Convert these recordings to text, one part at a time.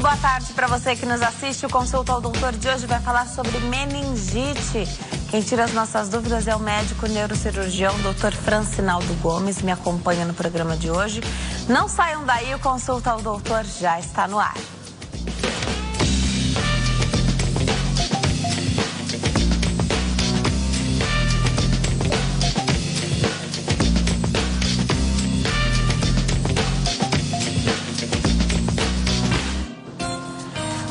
boa tarde para você que nos assiste. O Consulta ao Doutor de hoje vai falar sobre meningite. Quem tira as nossas dúvidas é o médico neurocirurgião Dr. Francinaldo Gomes. Me acompanha no programa de hoje. Não saiam daí, o Consulta ao Doutor já está no ar.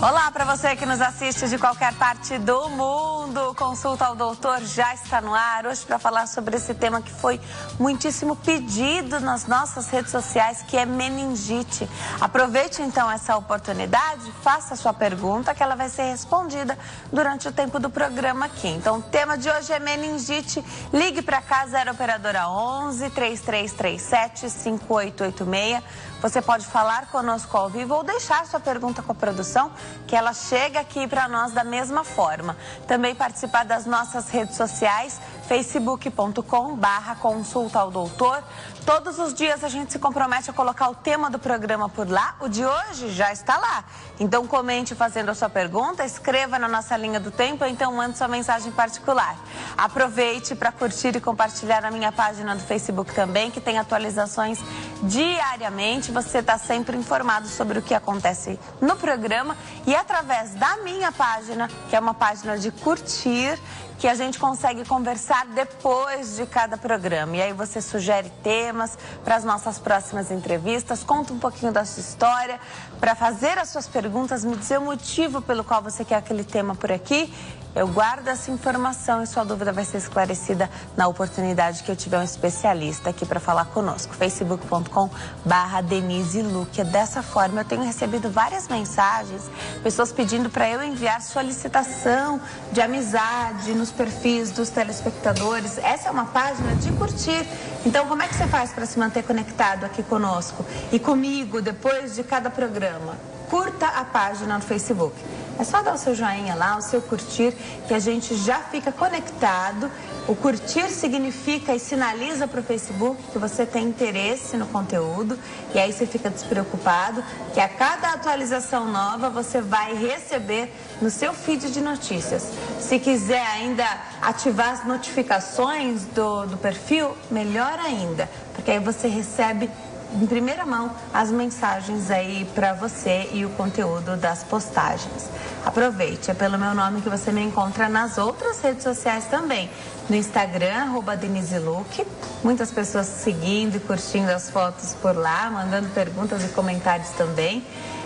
Olá para você que nos assiste de qualquer parte do mundo. Consulta ao Doutor já está no ar hoje para falar sobre esse tema que foi muitíssimo pedido nas nossas redes sociais, que é meningite. Aproveite então essa oportunidade, faça a sua pergunta que ela vai ser respondida durante o tempo do programa aqui. Então o tema de hoje é meningite. Ligue para cá, 0 operadora 11 3337 5886. Você pode falar conosco ao vivo ou deixar sua pergunta com a produção, que ela chega aqui para nós da mesma forma. Também participar das nossas redes sociais, facebook.com/consulta ao doutor. Todos os dias a gente se compromete a colocar o tema do programa por lá. O de hoje já está lá. Então comente fazendo a sua pergunta, escreva na nossa linha do tempo ou então mande sua mensagem particular. Aproveite para curtir e compartilhar na minha página do Facebook também, que tem atualizações diariamente. Você está sempre informado sobre o que acontece no programa e através da minha página, que é uma página de curtir, que a gente consegue conversar depois de cada programa. E aí você sugere temas para as nossas próximas entrevistas, conta um pouquinho da sua história, para fazer as suas perguntas, me dizer o motivo pelo qual você quer aquele tema por aqui. Eu guardo essa informação e sua dúvida vai ser esclarecida na oportunidade que eu tiver um especialista aqui para falar conosco. facebook.com/Denise Luque. Dessa forma, eu tenho recebido várias mensagens, pessoas pedindo para eu enviar solicitação de amizade nos perfis dos telespectadores. Essa é uma página de curtir. Então, como é que você faz para se manter conectado aqui conosco e comigo depois de cada programa? Curta a página no Facebook. É só dar o seu joinha lá, o seu curtir, que a gente já fica conectado. O curtir significa e sinaliza para o Facebook que você tem interesse no conteúdo. E aí você fica despreocupado que a cada atualização nova você vai receber no seu feed de notícias. Se quiser ainda ativar as notificações do perfil, melhor ainda, porque aí você recebe em primeira mão as mensagens aí para você e o conteúdo das postagens. Aproveite, é pelo meu nome que você me encontra nas outras redes sociais também. No Instagram, @Denise Luque. Muitas pessoas seguindo e curtindo as fotos por lá, mandando perguntas e comentários também.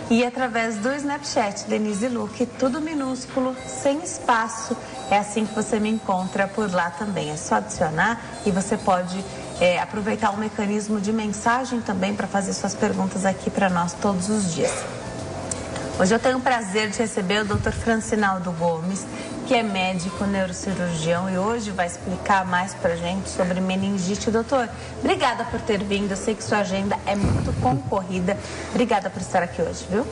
E através do Snapchat, Denise Luque, tudo minúsculo, sem espaço. É assim que você me encontra por lá também. É só adicionar e você pode aproveitar o mecanismo de mensagem também para fazer suas perguntas aqui para nós todos os dias. Hoje eu tenho o prazer de receber o Dr. Francinaldo Gomes, que é médico neurocirurgião e hoje vai explicar mais pra gente sobre meningite. Doutor, obrigada por ter vindo, eu sei que sua agenda é muito concorrida. Obrigada por estar aqui hoje, viu?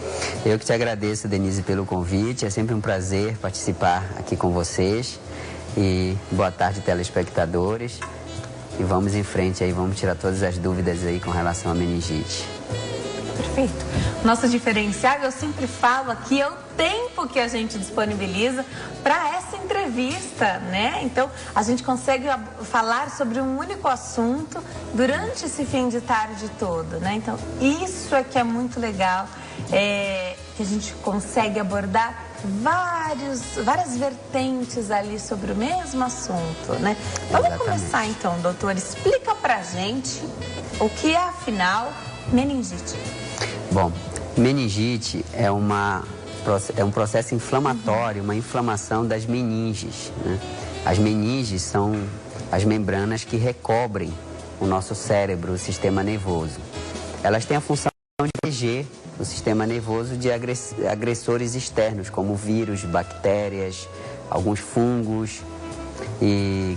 Eu que te agradeço, Denise, pelo convite, é sempre um prazer participar aqui com vocês. E boa tarde, telespectadores. E vamos em frente aí, vamos tirar todas as dúvidas aí com relação à meningite. Perfeito. Nosso diferencial, eu sempre falo aqui, é o tempo que a gente disponibiliza para essa entrevista, né? Então, a gente consegue falar sobre um único assunto durante esse fim de tarde todo, né? Então, isso é que é muito legal, que a gente consegue abordar várias vertentes ali sobre o mesmo assunto, né? Vamos começar então, doutor. Explica pra gente o que é, afinal, meningite. Bom, meningite é um processo inflamatório, uma inflamação das meninges, né? As meninges são as membranas que recobrem o nosso cérebro, o sistema nervoso. Elas têm a função de proteger o sistema nervoso de agressores externos, como vírus, bactérias, alguns fungos. E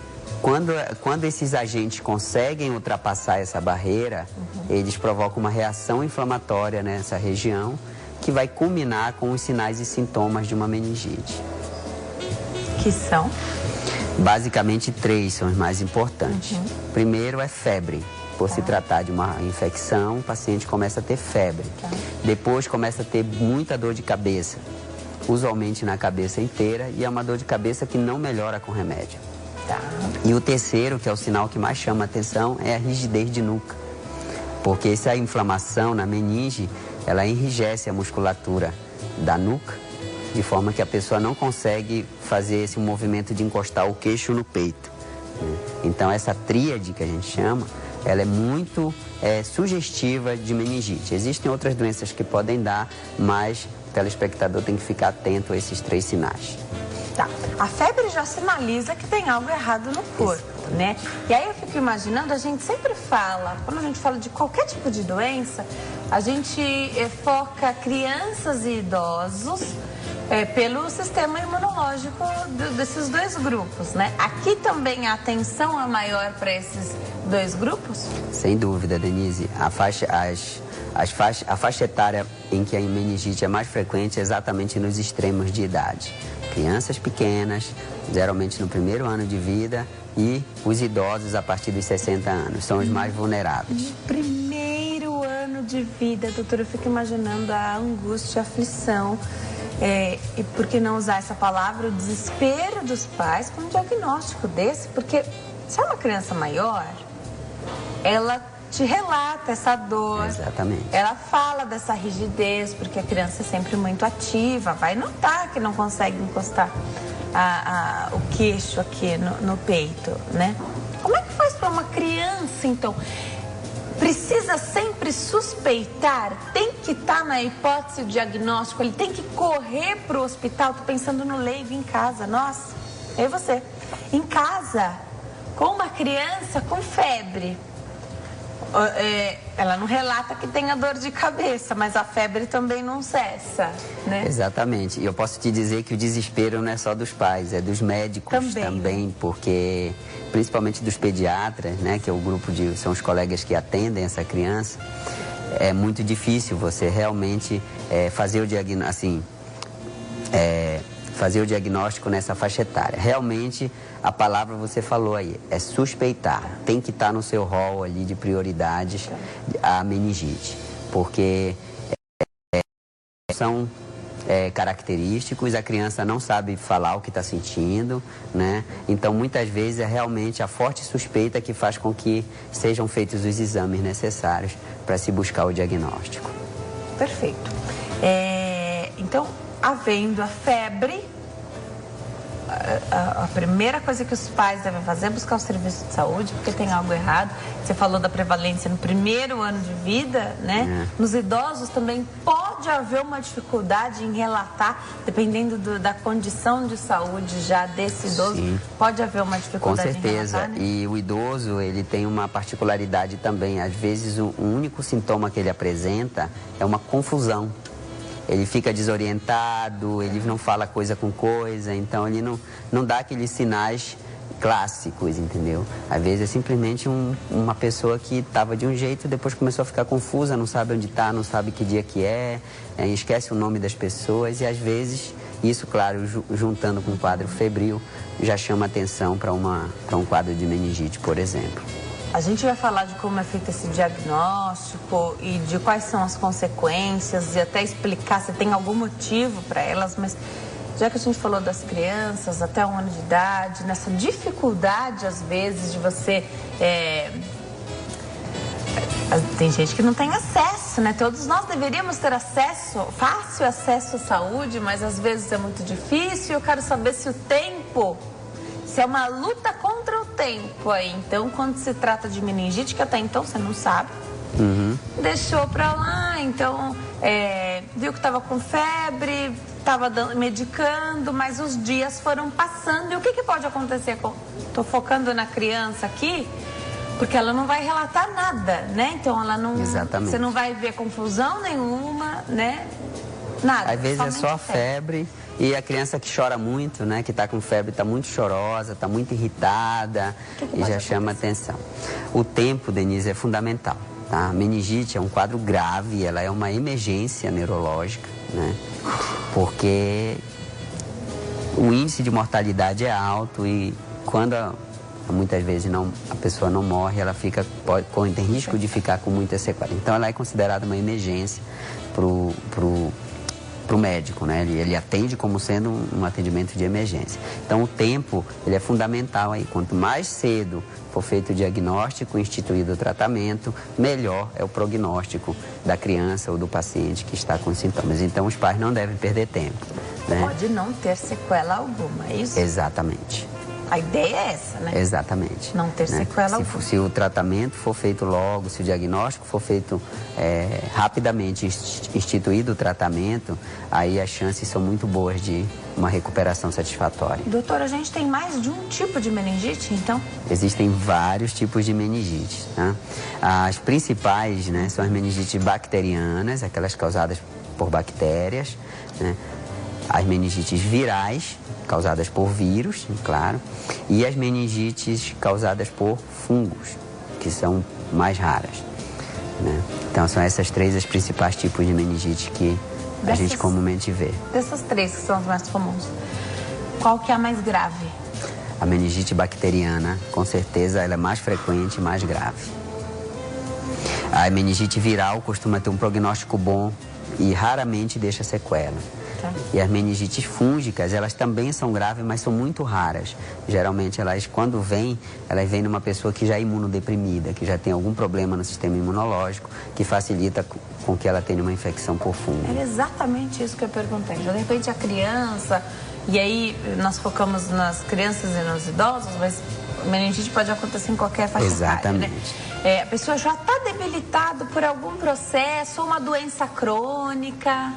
quando esses agentes conseguem ultrapassar essa barreira, eles provocam uma reação inflamatória nessa região, que vai culminar com os sinais e sintomas de uma meningite. Que são? Basicamente 3 são os mais importantes. Primeiro é febre. Por se tratar de uma infecção, o paciente começa a ter febre. Depois começa a ter muita dor de cabeça, usualmente na cabeça inteira, e é uma dor de cabeça que não melhora com remédio. Tá. E o terceiro, que é o sinal que mais chama a atenção, é a rigidez de nuca. Porque essa inflamação na meninge, ela enrijece a musculatura da nuca, de forma que a pessoa não consegue fazer esse movimento de encostar o queixo no peito. Então essa tríade que a gente chama, ela é muito sugestiva de meningite. Existem outras doenças que podem dar, mas o telespectador tem que ficar atento a esses 3 sinais. Tá. A febre já sinaliza que tem algo errado no corpo, né? E aí eu fico imaginando, a gente sempre fala, quando a gente fala de qualquer tipo de doença, a gente foca crianças e idosos pelo sistema imunológico desses 2 grupos, né? Aqui também a atenção é maior para esses 2 grupos? Sem dúvida, Denise. A faixa etária em que a meningite é mais frequente é exatamente nos extremos de idade. Crianças pequenas, geralmente no primeiro ano de vida, e os idosos a partir dos 60 anos, são os mais vulneráveis. Primeiro ano de vida, doutora, eu fico imaginando a angústia, a aflição, e por que não usar essa palavra, o desespero dos pais com um diagnóstico desse, porque se é uma criança maior, ela te relata essa dor. Exatamente. Ela fala dessa rigidez, porque a criança é sempre muito ativa, vai notar que não consegue encostar o queixo aqui no peito, né? Como é que faz para uma criança, então? Precisa sempre suspeitar, tem que estar na hipótese do diagnóstico, ele tem que correr para o hospital. Tô pensando no leigo em casa, nossa, eu e você, em casa, com uma criança com febre. Ela não relata que tenha dor de cabeça, mas a febre também não cessa, né? Exatamente. E eu posso te dizer que o desespero não é só dos pais, é dos médicos também, porque principalmente dos pediatras, né, que é o grupo são os colegas que atendem essa criança. É muito difícil você realmente fazer o diagnóstico, assim, fazer o diagnóstico nessa faixa etária. Realmente, a palavra você falou aí, é suspeitar. Tem que estar no seu rol ali de prioridades a meningite, porque são característicos, a criança não sabe falar o que está sentindo, né? Então, muitas vezes, é realmente a forte suspeita que faz com que sejam feitos os exames necessários para se buscar o diagnóstico. Perfeito. Então, havendo a febre, a primeira coisa que os pais devem fazer é buscar o serviço de saúde, porque tem algo errado. Você falou da prevalência no primeiro ano de vida, né? Nos idosos também pode haver uma dificuldade em relatar, dependendo da condição de saúde já desse idoso. Sim. Pode haver uma dificuldade. Com certeza. Em relatar, né? E o idoso, ele tem uma particularidade também. Às vezes, o único sintoma que ele apresenta é uma confusão. Ele fica desorientado, ele não fala coisa com coisa, então ele não dá aqueles sinais clássicos, entendeu? Às vezes é simplesmente uma pessoa que estava de um jeito, depois começou a ficar confusa, não sabe onde está, não sabe que dia que esquece o nome das pessoas, e às vezes, isso, claro, juntando com um quadro febril, já chama atenção para um quadro de meningite, por exemplo. A gente vai falar de como é feito esse diagnóstico e de quais são as consequências e até explicar se tem algum motivo para elas, mas já que a gente falou das crianças até 1 ano de idade, nessa dificuldade às vezes de você... Tem gente que não tem acesso, né? Todos nós deveríamos ter acesso, fácil acesso à saúde, mas às vezes é muito difícil. Eu quero saber se o tempo... Se é uma luta contra o tempo aí. Então, quando se trata de meningite, que até então você não sabe, deixou pra lá. Então, viu que estava com febre, estava medicando, mas os dias foram passando. E o que pode acontecer? Estou focando na criança aqui, porque ela não vai relatar nada, né? Então, ela não... Exatamente. Você não vai ver confusão nenhuma, né? Nada. Às vezes é só a febre. E a criança que chora muito, né, que está com febre, está muito chorosa, está muito irritada, e já chama atenção. O tempo, Denise, é fundamental, tá? A meningite é um quadro grave, ela é uma emergência neurológica, né? Porque o índice de mortalidade é alto e quando muitas vezes a pessoa não morre, ela tem risco de ficar com muita sequela. Então ela é considerada uma emergência pro médico, né? Ele atende como sendo um atendimento de emergência. Então o tempo, ele é fundamental aí. Quanto mais cedo for feito o diagnóstico, instituído o tratamento, melhor é o prognóstico da criança ou do paciente que está com sintomas. Então os pais não devem perder tempo, né? Pode não ter sequela alguma, é isso? Exatamente. A ideia é essa, né? Exatamente. Não ter sequela alguma. Se o tratamento for feito logo, se o diagnóstico for feito rapidamente, instituído o tratamento, aí as chances são muito boas de uma recuperação satisfatória. Doutor, a gente tem mais de um tipo de meningite, então? Existem vários tipos de meningite, tá? As principais, né, são as meningites bacterianas, aquelas causadas por bactérias, né? As meningites virais, causadas por vírus, claro, e as meningites causadas por fungos, que são mais raras, né? Então são essas três os principais tipos de meningite que a gente comumente vê. Dessas três que são as mais comuns, qual que é a mais grave? A meningite bacteriana, com certeza, ela é mais frequente e mais grave. A meningite viral costuma ter um prognóstico bom e raramente deixa sequela. Tá. E as meningites fúngicas, elas também são graves, mas são muito raras. Geralmente, quando elas vêm numa pessoa que já é imunodeprimida, que já tem algum problema no sistema imunológico, que facilita com que ela tenha uma infecção por fungo. Era exatamente isso que eu perguntei. De repente, a criança, e aí nós focamos nas crianças e nos idosos, mas meningite pode acontecer em qualquer faixa etária, né? A pessoa já está debilitada por algum processo, ou uma doença crônica.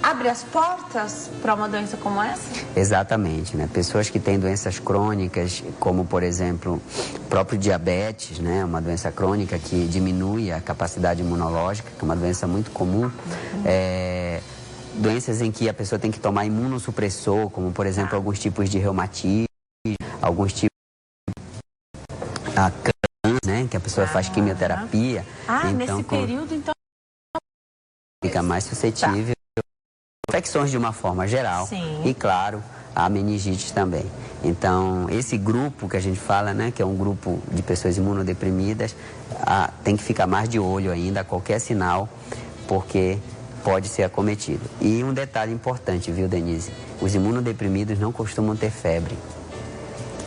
Abre as portas para uma doença como essa? Exatamente, né? Pessoas que têm doenças crônicas, como por exemplo, o próprio diabetes, né? Uma doença crônica que diminui a capacidade imunológica, que é uma doença muito comum. Doenças em que a pessoa tem que tomar imunossupressor, como por exemplo, alguns tipos de reumatismo, alguns tipos de câncer, né? Que a pessoa faz quimioterapia. Então, nesse período, então... Fica mais suscetível. Infecções de uma forma geral. Sim. E, claro, a meningite também. Então, esse grupo que a gente fala, né, que é um grupo de pessoas imunodeprimidas, tem que ficar mais de olho ainda a qualquer sinal, porque pode ser acometido. E um detalhe importante, viu, Denise? Os imunodeprimidos não costumam ter febre.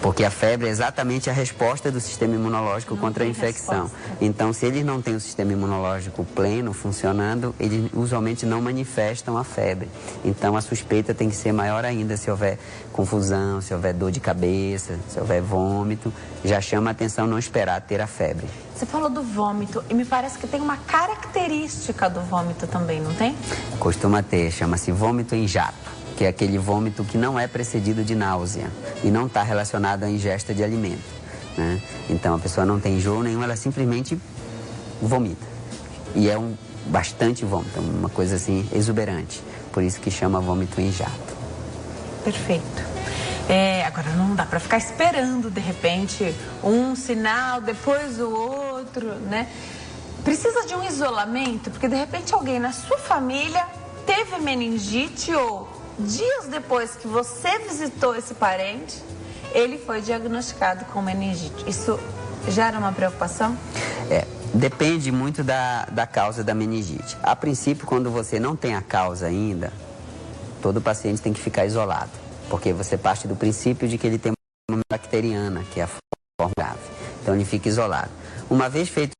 Porque a febre é exatamente a resposta do sistema imunológico contra a infecção. Então, se eles não têm o sistema imunológico pleno, funcionando, eles usualmente não manifestam a febre. Então, a suspeita tem que ser maior ainda se houver confusão, se houver dor de cabeça, se houver vômito. Já chama a atenção não esperar ter a febre. Você falou do vômito e me parece que tem uma característica do vômito também, não tem? Costuma ter, chama-se vômito em jato, que é aquele vômito que não é precedido de náusea e não está relacionado à ingesta de alimento, né? Então, a pessoa não tem enjoo nenhum, ela simplesmente vomita. E é bastante vômito, uma coisa assim exuberante. Por isso que chama vômito em jato. Perfeito. Agora, não dá para ficar esperando, de repente, um sinal, depois o outro, né? Precisa de um isolamento, porque de repente alguém na sua família teve meningite ou dias depois que você visitou esse parente, ele foi diagnosticado com meningite. Isso gera uma preocupação? Depende muito da causa da meningite. A princípio, quando você não tem a causa ainda, todo paciente tem que ficar isolado, porque você parte do princípio de que ele tem uma bacteriana, que é a forma grave. Então, ele fica isolado. Uma vez feito,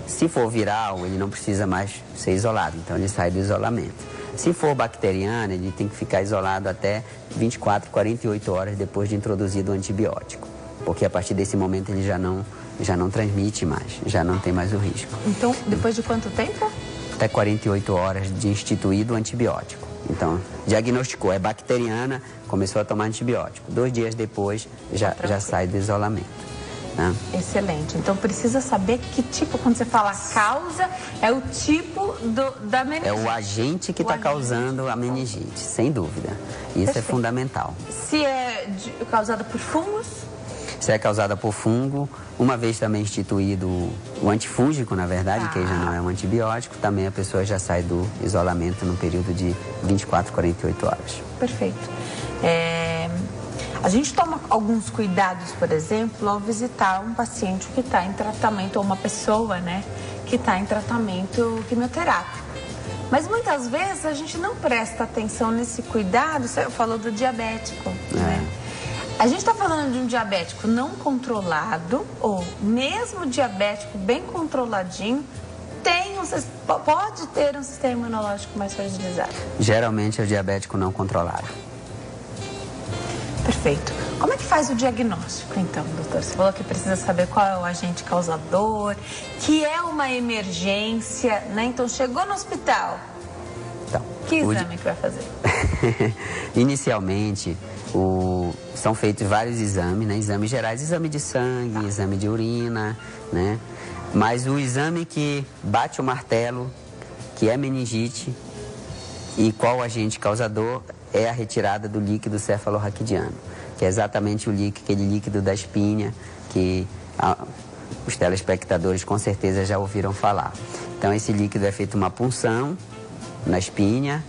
se for viral, ele não precisa mais ser isolado, então ele sai do isolamento. Se for bacteriana, ele tem que ficar isolado até 24, 48 horas depois de introduzido o antibiótico. Porque a partir desse momento ele já não transmite mais, já não tem mais o risco. Então, depois de quanto tempo? Até 48 horas de instituído o antibiótico. Então, diagnosticou, é bacteriana, começou a tomar antibiótico. 2 dias depois já sai do isolamento. Excelente. Então, precisa saber que tipo, quando você fala causa, é o tipo da meningite. É o agente que está causando a meningite, sem dúvida. Isso é fundamental. Se é causada por fungos? Se é causada por fungo, uma vez também instituído o antifúngico, na verdade, que já não é um antibiótico, também a pessoa já sai do isolamento no período de 24, 48 horas. Perfeito. A gente toma alguns cuidados, por exemplo, ao visitar um paciente que está em tratamento, ou uma pessoa, né, que está em tratamento quimioterápico. Mas muitas vezes a gente não presta atenção nesse cuidado. Você falou do diabético, né? A gente está falando de um diabético não controlado, ou mesmo diabético bem controladinho, pode ter um sistema imunológico mais fragilizado. Geralmente é o diabético não controlado. Perfeito. Como é que faz o diagnóstico, então, doutor? Você falou que precisa saber qual é o agente causador, que é uma emergência, né? Então, chegou no hospital, então, que exame que vai fazer? Inicialmente, são feitos vários exames, né? Exames gerais, exame de sangue, exame de urina, né? Mas o exame que bate o martelo, que é meningite, e qual o agente causador, é a retirada do líquido cefalorraquidiano, que é exatamente aquele líquido da espinha que os telespectadores com certeza já ouviram falar. Então esse líquido é feito uma punção na espinha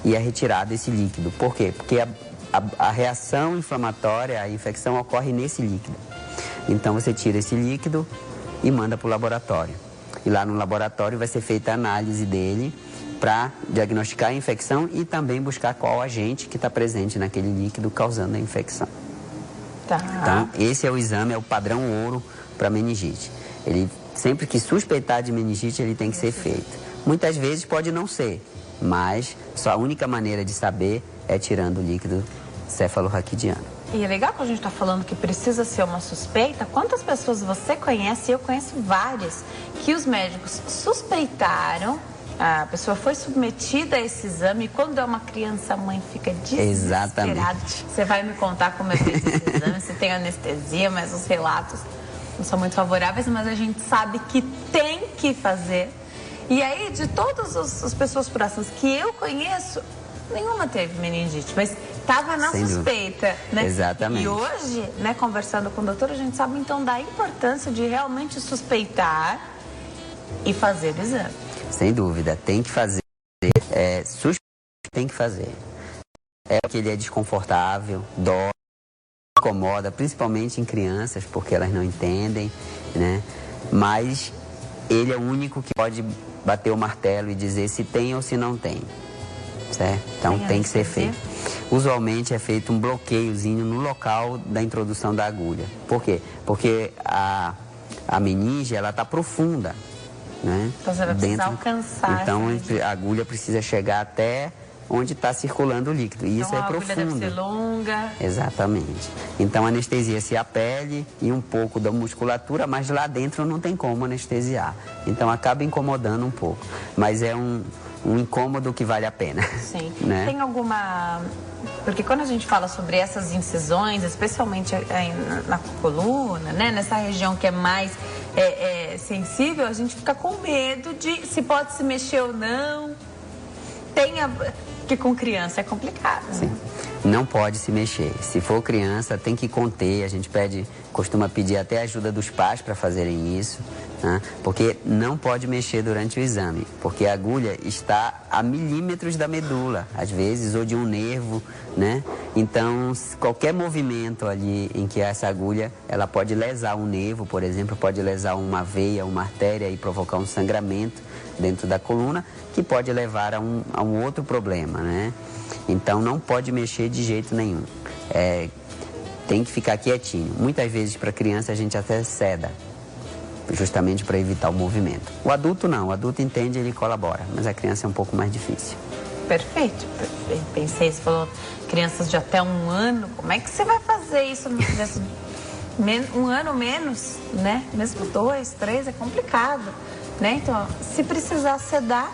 e é retirado esse líquido. Por quê? Porque a reação inflamatória, a infecção ocorre nesse líquido. Então você tira esse líquido e manda para o laboratório. E lá no laboratório vai ser feita a análise dele para diagnosticar a infecção e também buscar qual agente que está presente naquele líquido causando a infecção. Tá. Então, esse é o exame, é o padrão ouro para meningite. Sempre que suspeitar de meningite, ele tem que ser feito. Muitas vezes pode não ser, mas só a única maneira de saber é tirando o líquido cefalorraquidiano. E é legal que a gente está falando que precisa ser uma suspeita. Quantas pessoas você conhece? Eu conheço várias, que os médicos suspeitaram, a pessoa foi submetida a esse exame, e quando é uma criança, a mãe fica desesperada. Exatamente. Você vai me contar como é feito esse exame, se tem anestesia, mas os relatos não são muito favoráveis, mas a gente sabe que tem que fazer. E aí, de todas as pessoas próximas que eu conheço, nenhuma teve meningite, mas estava na suspeita, né? Exatamente. E hoje, né, conversando com o doutor, a gente sabe então da importância de realmente suspeitar e fazer o exame. Sem dúvida, tem que fazer. Tem que fazer. É que ele é desconfortável, dói, incomoda, principalmente em crianças, porque elas não entendem, né? Mas ele é o único que pode bater o martelo e dizer se tem ou se não tem. Certo? Então tem que ser feito. Usualmente é feito um bloqueiozinho no local da introdução da agulha. Por quê? Porque a meninge, ela está profunda, né? Então você vai precisar alcançar. Então a agulha precisa chegar até onde está circulando o líquido. E isso é profundo. A agulha deve ser longa. Exatamente. Então anestesia-se a pele e um pouco da musculatura, mas lá dentro não tem como anestesiar. Então acaba incomodando um pouco. Mas é um incômodo que vale a pena. Sim. Né? Tem alguma... Porque quando a gente fala sobre essas incisões, especialmente aí na coluna, né? Nessa região que é mais sensível, a gente fica com medo de se pode se mexer ou não. Porque com criança é complicado. Né? Sim. Não pode se mexer. Se for criança, tem que conter. A gente costuma pedir até a ajuda dos pais para fazerem isso, né? Porque não pode mexer durante o exame, porque a agulha está a milímetros da medula, às vezes, ou de um nervo, né? Então, qualquer movimento ali em que essa agulha, ela pode lesar um nervo, por exemplo, pode lesar uma veia, uma artéria e provocar um sangramento dentro da coluna, que pode levar a um outro problema, né? Então não pode mexer de jeito nenhum. Tem que ficar quietinho. Muitas vezes para criança a gente até ceda, justamente para evitar o movimento. O adulto não, o adulto entende e ele colabora, mas a criança é um pouco mais difícil. Perfeito. Pensei, você falou crianças de até 1 ano, como é que você vai fazer isso? Um ano menos, né? Mesmo 2, 3, é complicado, né? Então, se precisar sedar,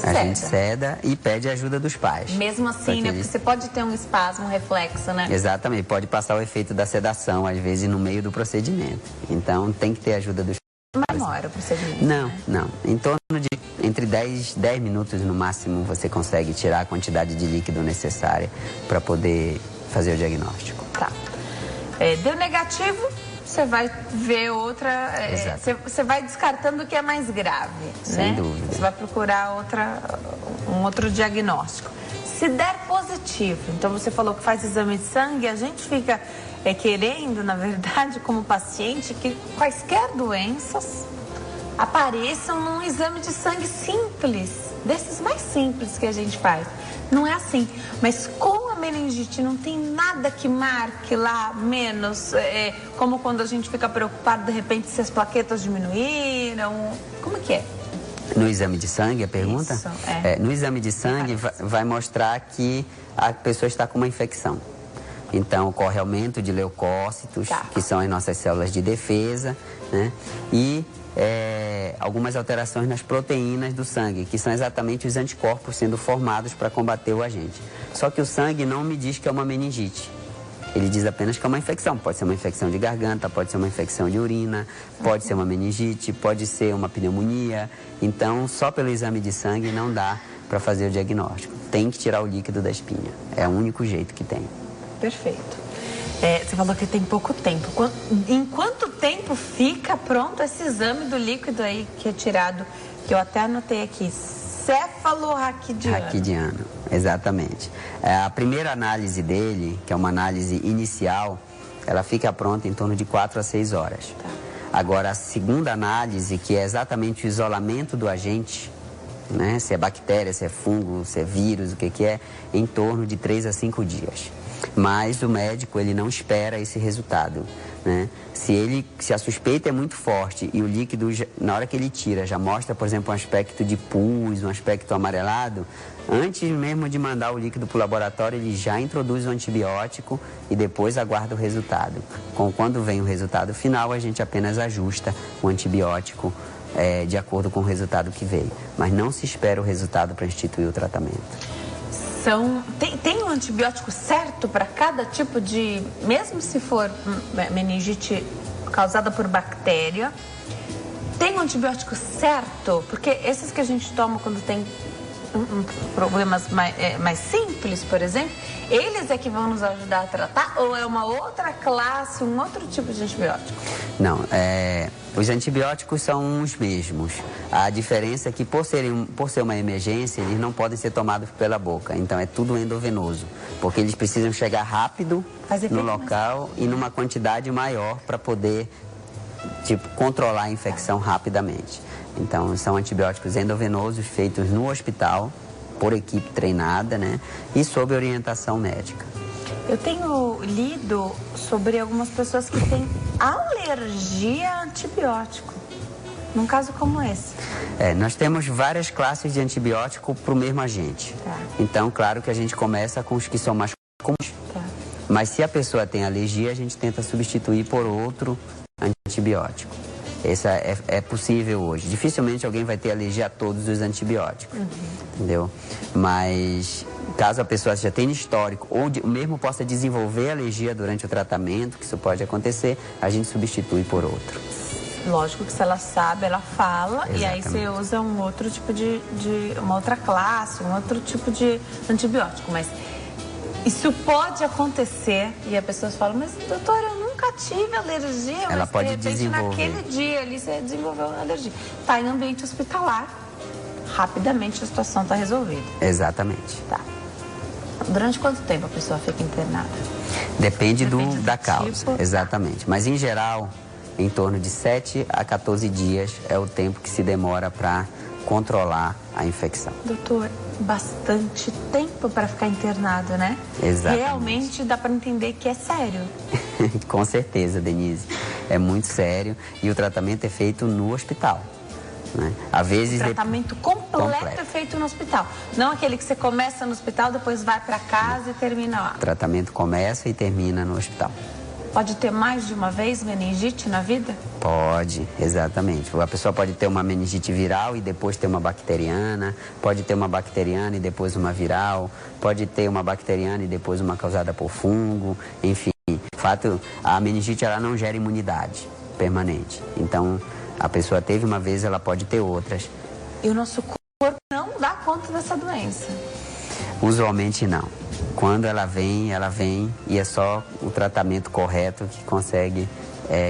a gente ceda e pede ajuda dos pais. Mesmo assim, né? Porque você pode ter um espasmo, um reflexo, né? Exatamente, pode passar o efeito da sedação, às vezes, no meio do procedimento. Então, tem que ter ajuda dos pais. Mas demora o procedimento, Não, né? não. Em torno de entre 10 minutos, no máximo, você consegue tirar a quantidade de líquido necessária para poder fazer o diagnóstico. Tá. Deu negativo, você vai ver outra... Você vai descartando o que é mais grave, Sem né? dúvida. Você vai procurar um outro diagnóstico. Se der positivo, então você falou que faz exame de sangue, a gente fica querendo, na verdade, como paciente, que quaisquer doenças apareçam num exame de sangue simples, desses mais simples que a gente faz. Não é assim, mas com a meningite não tem nada que marque lá menos, como quando a gente fica preocupado de repente se as plaquetas diminuíram, como que é? No exame de sangue, a pergunta? Isso, no exame de sangue vai mostrar que a pessoa está com uma infecção. Então, ocorre aumento de leucócitos, que são as nossas células de defesa, né? E algumas alterações nas proteínas do sangue, que são exatamente os anticorpos sendo formados para combater o agente. Só que o sangue não me diz que é uma meningite. Ele diz apenas que é uma infecção. Pode ser uma infecção de garganta, pode ser uma infecção de urina, pode ser uma meningite, pode ser uma pneumonia. Então, só pelo exame de sangue não dá para fazer o diagnóstico. Tem que tirar o líquido da espinha. É o único jeito que tem. Perfeito. Você falou que tem pouco tempo. Em quanto tempo fica pronto esse exame do líquido aí que é tirado, que eu até anotei aqui, cefalorraquidiano? Raquidiano, exatamente. A primeira análise dele, que é uma análise inicial, ela fica pronta em torno de 4 a 6 horas. Agora, a segunda análise, que é exatamente o isolamento do agente, né? Se é bactéria, se é fungo, se é vírus, o que é, em torno de 3 a 5 dias. Mas o médico, ele não espera esse resultado, né? Se a suspeita é muito forte e o líquido, na hora que ele tira, já mostra, por exemplo, um aspecto de pus, um aspecto amarelado, antes mesmo de mandar o líquido para o laboratório, ele já introduz o antibiótico e depois aguarda o resultado. Quando vem o resultado final, a gente apenas ajusta o antibiótico de acordo com o resultado que veio. Mas não se espera o resultado para instituir o tratamento. Tem um antibiótico certo para cada tipo de... Mesmo se for meningite causada por bactéria, tem um antibiótico certo? Porque esses que a gente toma quando tem problemas mais simples, por exemplo, eles é que vão nos ajudar a tratar? Ou é uma outra classe, um outro tipo de antibiótico? Não, os antibióticos são os mesmos. A diferença é que por ser uma emergência, eles não podem ser tomados pela boca. Então é tudo endovenoso, porque eles precisam chegar rápido no local e numa quantidade maior para poder controlar a infecção rapidamente. Então são antibióticos endovenosos feitos no hospital, por equipe treinada, né? E sob orientação médica. Eu tenho lido sobre algumas pessoas que têm alergia a antibiótico, num caso como esse. Nós temos várias classes de antibiótico para o mesmo agente. Então, claro que a gente começa com os que são mais comuns. Mas se a pessoa tem alergia, a gente tenta substituir por outro antibiótico. Essa é possível hoje. Dificilmente alguém vai ter alergia a todos os antibióticos, entendeu? Mas caso a pessoa já tenha histórico ou mesmo possa desenvolver alergia durante o tratamento, que isso pode acontecer, a gente substitui por outro. Lógico que se ela sabe, ela fala. Exatamente. E aí você usa um outro tipo uma outra classe, um outro tipo de antibiótico. Mas isso pode acontecer e as pessoas falam, mas doutora, eu nunca tive alergia. Ela pode de repente, desenvolver. Naquele dia ali você desenvolveu uma alergia. Está em ambiente hospitalar, rapidamente a situação está resolvida. Exatamente. Tá. Durante quanto tempo a pessoa fica internada? Depende da causa, tipo. Exatamente. Mas em geral, em torno de 7 a 14 dias é o tempo que se demora para controlar a infecção. Doutor, bastante tempo para ficar internado, né? Exatamente. Realmente dá para entender que é sério. Com certeza, Denise. É muito sério e o tratamento é feito no hospital. Né? Às vezes, o tratamento completo é feito no hospital. Não aquele que você começa no hospital, depois vai para casa e termina lá. O tratamento começa e termina no hospital. Pode ter mais de uma vez meningite na vida? Pode, exatamente. A pessoa pode ter uma meningite viral e depois ter uma bacteriana, pode ter uma bacteriana e depois uma viral, pode ter uma bacteriana e depois uma causada por fungo, enfim. De fato, a meningite ela não gera imunidade permanente. Então, a pessoa teve uma vez, ela pode ter outras. E o nosso corpo não dá conta dessa doença? Usualmente não. Quando ela vem e é só o tratamento correto que consegue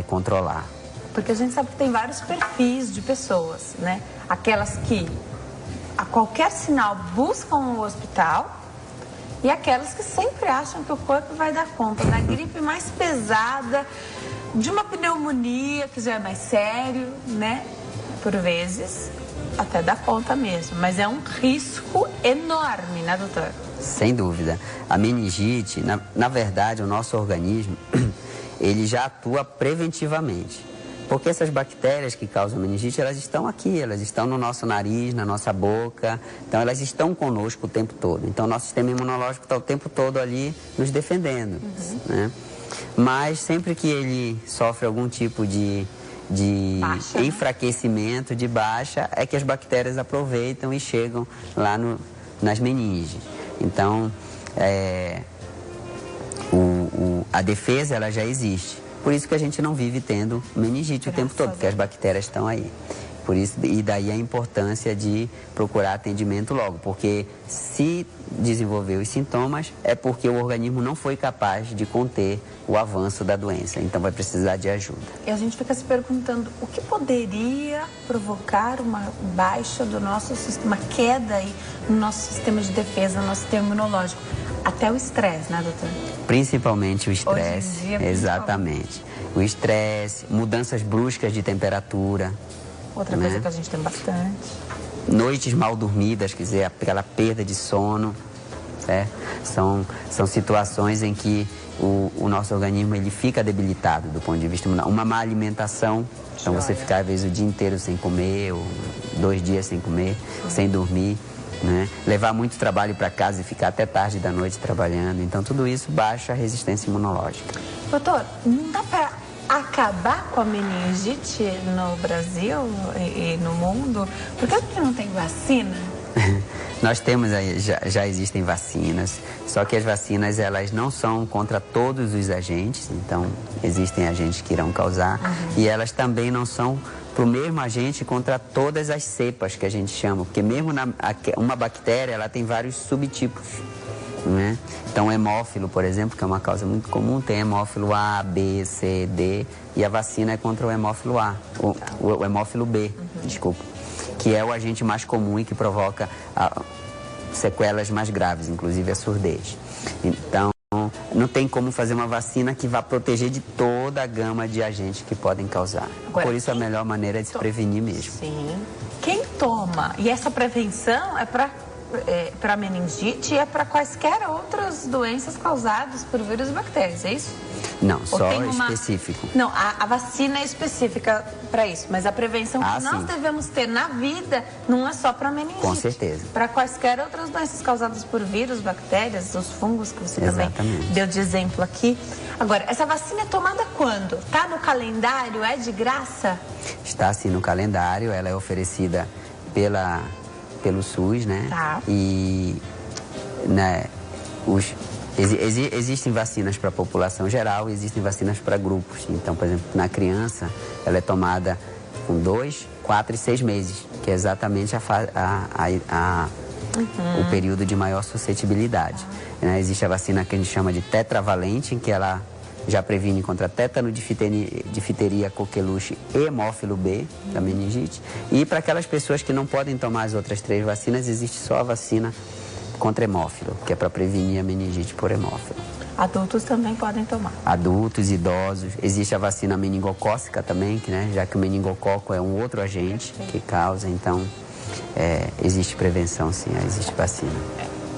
controlar. Porque a gente sabe que tem vários perfis de pessoas, né? Aquelas que a qualquer sinal buscam o hospital e aquelas que sempre acham que o corpo vai dar conta da gripe mais pesada, de uma pneumonia, que já é mais sério, né? Por vezes, até dá conta mesmo. Mas é um risco enorme, né, doutor? Sem dúvida. A meningite, na verdade, o nosso organismo, ele já atua preventivamente. Porque essas bactérias que causam meningite, elas estão aqui, elas estão no nosso nariz, na nossa boca. Então, elas estão conosco o tempo todo. Então, o nosso sistema imunológico está o tempo todo ali nos defendendo, né? Mas sempre que ele sofre algum tipo de baixa, enfraquecimento, de baixa, é que as bactérias aproveitam e chegam lá nas meninges. Então, a defesa ela já existe. Por isso que a gente não vive tendo meningite o tempo todo, porque as bactérias estão aí. Por isso, e daí a importância de procurar atendimento logo, porque se desenvolver os sintomas é porque o organismo não foi capaz de conter o avanço da doença, então vai precisar de ajuda. E a gente fica se perguntando o que poderia provocar uma baixa do nosso sistema, uma queda aí no nosso sistema de defesa, no nosso sistema imunológico. Até o estresse, né, doutor? Principalmente o estresse, exatamente. O estresse, mudanças bruscas de temperatura. Outra coisa que a gente tem bastante. Noites mal dormidas, quer dizer, aquela perda de sono. São situações em que o nosso organismo ele fica debilitado do ponto de vista imunológico. Uma má alimentação, então você ficar às vezes o dia inteiro sem comer, ou 2 dias sem comer, sem dormir. Né? Levar muito trabalho para casa e ficar até tarde da noite trabalhando. Então, tudo isso baixa a resistência imunológica. Doutor, não dá para acabar com a meningite no Brasil e no mundo? Por que não tem vacina? Nós temos aí, já existem vacinas, só que as vacinas elas não são contra todos os agentes, então existem agentes que irão causar, e elas também não são para o mesmo agente contra todas as cepas que a gente chama, porque mesmo uma bactéria ela tem vários subtipos, né? Então o hemófilo, por exemplo, que é uma causa muito comum, tem hemófilo A, B, C, D, e a vacina é contra o hemófilo A, o hemófilo B, desculpa, que é o agente mais comum e que provoca sequelas mais graves, inclusive a surdez. Então, não tem como fazer uma vacina que vá proteger de toda a gama de agentes que podem causar. Agora, por isso, a melhor maneira é de se prevenir mesmo. Sim. Quem toma? E essa prevenção é para meningite e é para quaisquer outras doenças causadas por vírus e bactérias, é isso? Não, só específico. Não, a vacina é específica para isso, mas a prevenção que nós sim. devemos ter na vida não é só para meningite. Com certeza. Para quaisquer outras doenças causadas por vírus, bactérias, os fungos que você também deu de exemplo aqui. Agora, essa vacina é tomada quando? Está no calendário? É de graça? Está sim no calendário, ela é oferecida pelo SUS, né? Tá. E existem vacinas para a população geral e existem vacinas para grupos. Então, por exemplo, na criança, ela é tomada com 2, 4 e 6 meses, que é exatamente o período de maior suscetibilidade. Existe a vacina que a gente chama de tetravalente, em que ela já previne contra tétano, difteria, coqueluche e hemófilo B, da meningite. E para aquelas pessoas que não podem tomar as outras 3 vacinas, existe só a vacina contra hemófilo, que é para prevenir a meningite por hemófilo. Adultos também podem tomar. Adultos, idosos. Existe a vacina meningocócica também, já que o meningococo é um outro agente que causa, então existe prevenção sim, existe vacina.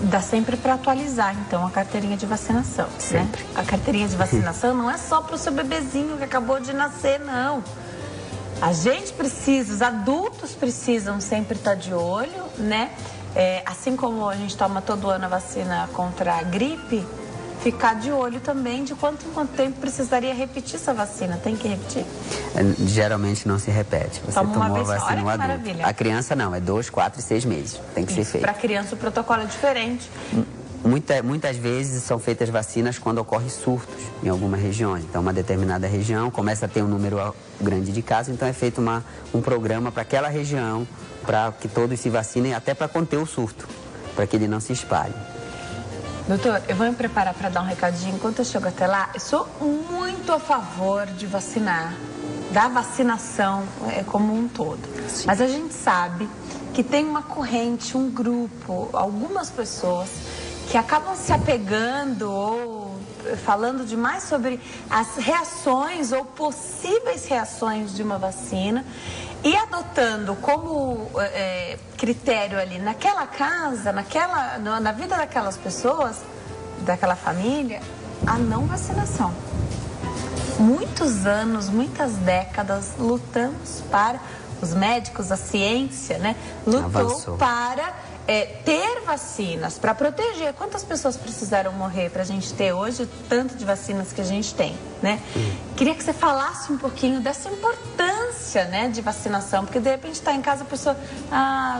Dá sempre para atualizar, então, a carteirinha de vacinação, sempre. Né? A carteirinha de vacinação não é só para o seu bebezinho que acabou de nascer, não. A gente precisa, os adultos precisam sempre estar de olho, né? Assim como a gente toma todo ano a vacina contra a gripe, ficar de olho também de quanto tempo precisaria repetir essa vacina. Tem que repetir? Geralmente não se repete. Você Toma tomou uma vez, a vacina no adulto. Maravilha. A criança não, é 2, 4 e 6 meses. Tem que ser feito. Para a criança o protocolo é diferente. Muitas vezes são feitas vacinas quando ocorrem surtos em alguma região. Então, uma determinada região começa a ter um número grande de casos, então é feito um programa para aquela região, para que todos se vacinem, até para conter o surto, para que ele não se espalhe. Doutor, eu vou me preparar para dar um recadinho. Enquanto eu chego até lá, eu sou muito a favor de vacinar, da vacinação como um todo. Sim. Mas a gente sabe que tem uma corrente, um grupo, algumas pessoas que acabam se apegando ou falando demais sobre as reações ou possíveis reações de uma vacina e adotando como critério ali naquela casa, na vida daquelas pessoas, daquela família, a não vacinação. Muitos anos, muitas décadas lutamos para, os médicos, a ciência, né, lutou Avançou. para ter vacinas, para proteger. Quantas pessoas precisaram morrer para a gente ter hoje o tanto de vacinas que a gente tem, né? Queria que você falasse um pouquinho dessa importância, né, de vacinação, porque de repente está em casa a pessoa,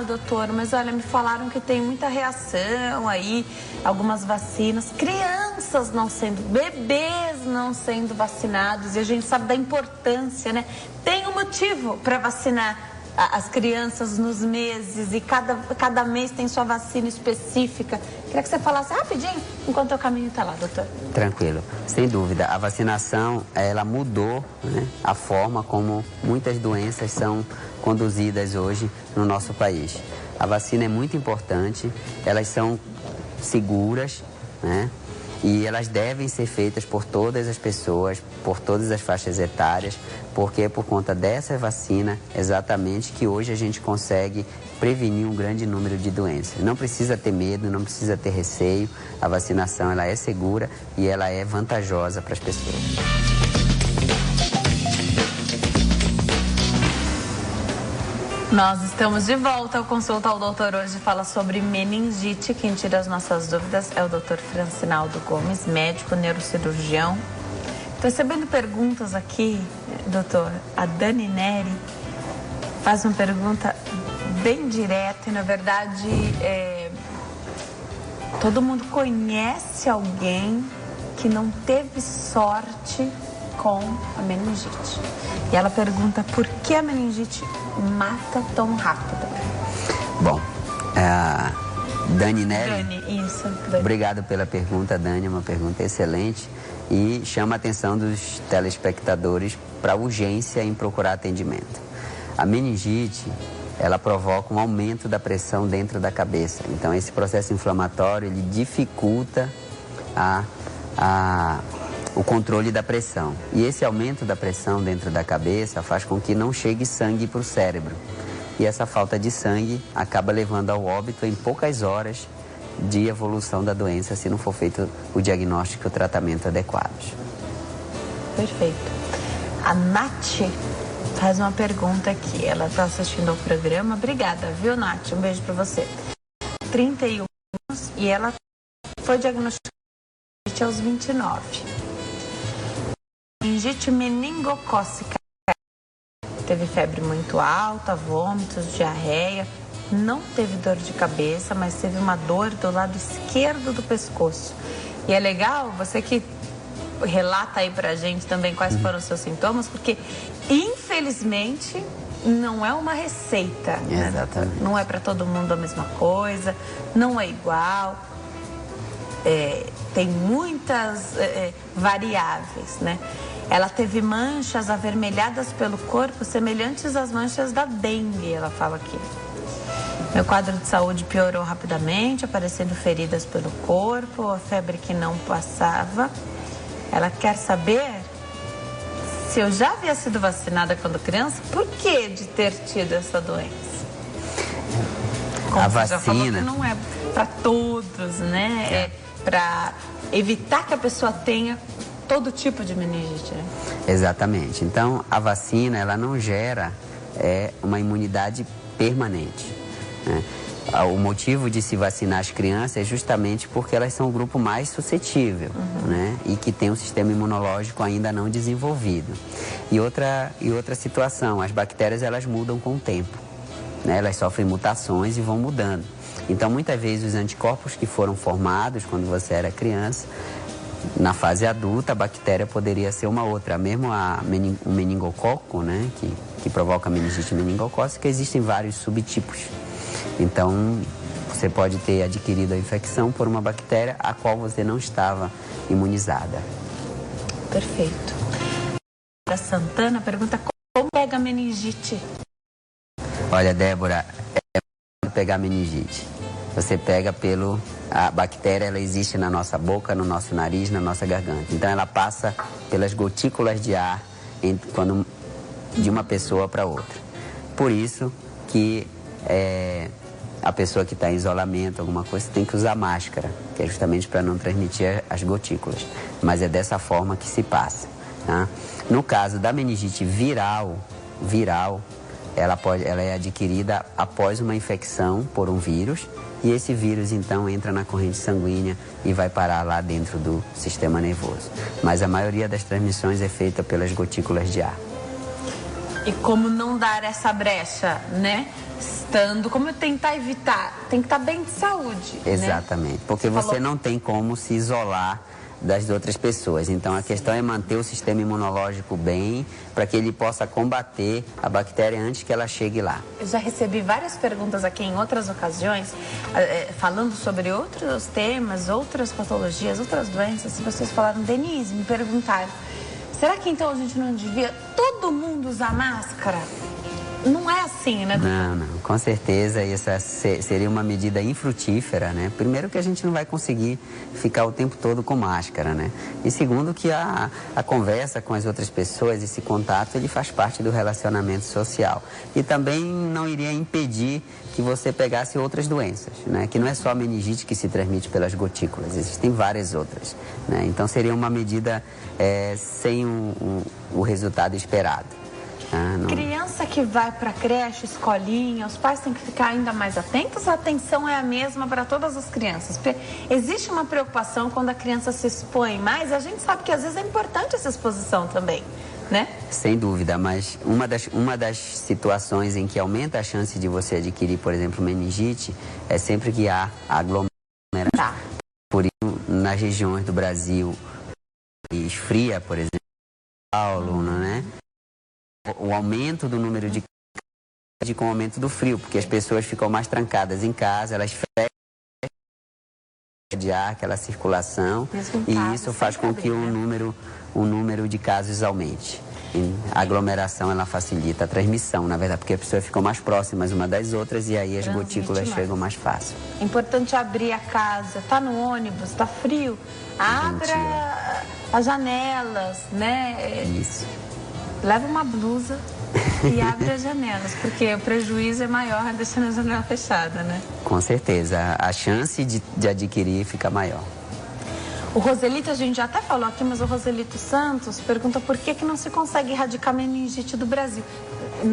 doutor, mas olha, me falaram que tem muita reação aí, algumas vacinas, crianças não sendo, bebês não sendo vacinados, e a gente sabe da importância, né? Tem um motivo para vacinar as crianças nos meses e cada mês tem sua vacina específica. Queria que você falasse rapidinho enquanto o caminho está lá, doutor. Tranquilo, sem dúvida. A vacinação, ela mudou, né, a forma como muitas doenças são conduzidas hoje no nosso país. A vacina é muito importante, elas são seguras, né? E elas devem ser feitas por todas as pessoas, por todas as faixas etárias, porque é por conta dessa vacina exatamente que hoje a gente consegue prevenir um grande número de doenças. Não precisa ter medo, não precisa ter receio. A vacinação, ela é segura e ela é vantajosa para as pessoas. Nós estamos de volta ao Consulta ao Doutor. Hoje fala sobre meningite. Quem tira as nossas dúvidas é o doutor Francinaldo Gomes, médico neurocirurgião. Estou recebendo perguntas aqui, doutor. A Dani Neri faz uma pergunta bem direta e, na verdade, todo mundo conhece alguém que não teve sorte com a meningite. E ela pergunta por que a meningite mata tão rápido. Bom, Dani Neri, Dani, isso. Dani. Obrigado pela pergunta, Dani, é uma pergunta excelente e chama a atenção dos telespectadores para a urgência em procurar atendimento. A meningite, ela provoca um aumento da pressão dentro da cabeça. Então, esse processo inflamatório, ele dificulta o controle da pressão. E esse aumento da pressão dentro da cabeça faz com que não chegue sangue para o cérebro. E essa falta de sangue acaba levando ao óbito em poucas horas de evolução da doença, se não for feito o diagnóstico e o tratamento adequados. Perfeito. A Nath faz uma pergunta aqui. Ela está assistindo ao programa. Obrigada, viu, Nath? Um beijo para você. 31 anos e ela foi diagnosticada aos 29. Meningite meningocócica. Teve febre muito alta, vômitos, diarreia. Não teve dor de cabeça, mas teve uma dor do lado esquerdo do pescoço. E é legal, você que relata aí pra gente também quais foram os seus sintomas, porque infelizmente não é uma receita. Exatamente. Né? Não é para todo mundo a mesma coisa, não é igual. Tem muitas variáveis, né? Ela teve manchas avermelhadas pelo corpo, semelhantes às manchas da dengue, ela fala aqui. Meu quadro de saúde piorou rapidamente, aparecendo feridas pelo corpo, a febre que não passava. Ela quer saber se eu já havia sido vacinada quando criança, por que de ter tido essa doença? Como a você já falou, vacina que não é para todos, né? É para evitar que a pessoa tenha todo tipo de meningite, né? Exatamente. Então, a vacina, ela não gera uma imunidade permanente, né? O motivo de se vacinar as crianças é justamente porque elas são o grupo mais suscetível, né? E que tem um sistema imunológico ainda não desenvolvido. E outra situação, as bactérias, elas mudam com o tempo, né? Elas sofrem mutações e vão mudando. Então, muitas vezes, os anticorpos que foram formados quando você era criança, na fase adulta, a bactéria poderia ser uma outra. Mesmo o meningococo, né, que provoca a meningite meningocócica, existem vários subtipos. Então, você pode ter adquirido a infecção por uma bactéria a qual você não estava imunizada. Perfeito. A Santana pergunta como pega a meningite. Olha, Débora, pegar meningite. Você pega pelo A bactéria, ela existe na nossa boca, no nosso nariz, na nossa garganta. Então, ela passa pelas gotículas de ar de uma pessoa para outra. Por isso que a pessoa que está em isolamento, alguma coisa, tem que usar máscara, que é justamente para não transmitir as gotículas. Mas é dessa forma que se passa. Tá? No caso da meningite viral, ela é adquirida após uma infecção por um vírus, e esse vírus, então, entra na corrente sanguínea e vai parar lá dentro do sistema nervoso. Mas a maioria das transmissões é feita pelas gotículas de ar. E como não dar essa brecha, né? Como tentar evitar? Tem que estar bem de saúde. Exatamente, né? Porque você falou... não tem como se isolar das outras pessoas. Então, a questão é manter o sistema imunológico bem, para que ele possa combater a bactéria antes que ela chegue lá. Eu já recebi várias perguntas aqui em outras ocasiões, falando sobre outros temas, outras patologias, outras doenças. Vocês falaram, Denise, me perguntaram, será que então a gente não devia todo mundo usar máscara? Não é assim, né? Não, com certeza isso seria uma medida infrutífera, né? Primeiro que a gente não vai conseguir ficar o tempo todo com máscara, né? E segundo que a conversa com as outras pessoas, esse contato, ele faz parte do relacionamento social. E também não iria impedir que você pegasse outras doenças, né? Que não é só a meningite que se transmite pelas gotículas, existem várias outras, né? Então seria uma medida sem o resultado esperado. Criança que vai para creche, escolinha, os pais têm que ficar ainda mais atentos? A atenção é a mesma para todas as crianças? Porque existe uma preocupação quando a criança se expõe mais, a gente sabe que às vezes é importante essa exposição também, né? Sem dúvida, mas uma das situações em que aumenta a chance de você adquirir, por exemplo, meningite, é sempre que há aglomeração. Tá. Por isso, nas regiões do Brasil esfria, por exemplo, Paulo, né? O aumento do número de casos com o aumento do frio, porque as pessoas ficam mais trancadas em casa, elas fecham de ar, aquela circulação, e isso faz com que o número de casos aumente. A aglomeração, ela facilita a transmissão, na verdade, porque as pessoas ficam mais próximas uma das outras e aí as gotículas chegam mais fácil. É importante abrir a casa, tá no ônibus, tá frio, abra as janelas, né? Isso. Leva uma blusa e abre as janelas, porque o prejuízo é maior deixando a janela fechada, né? Com certeza, a chance de adquirir fica maior. O Roselito, a gente já até falou aqui, mas o Roselito Santos pergunta por que não se consegue erradicar meningite no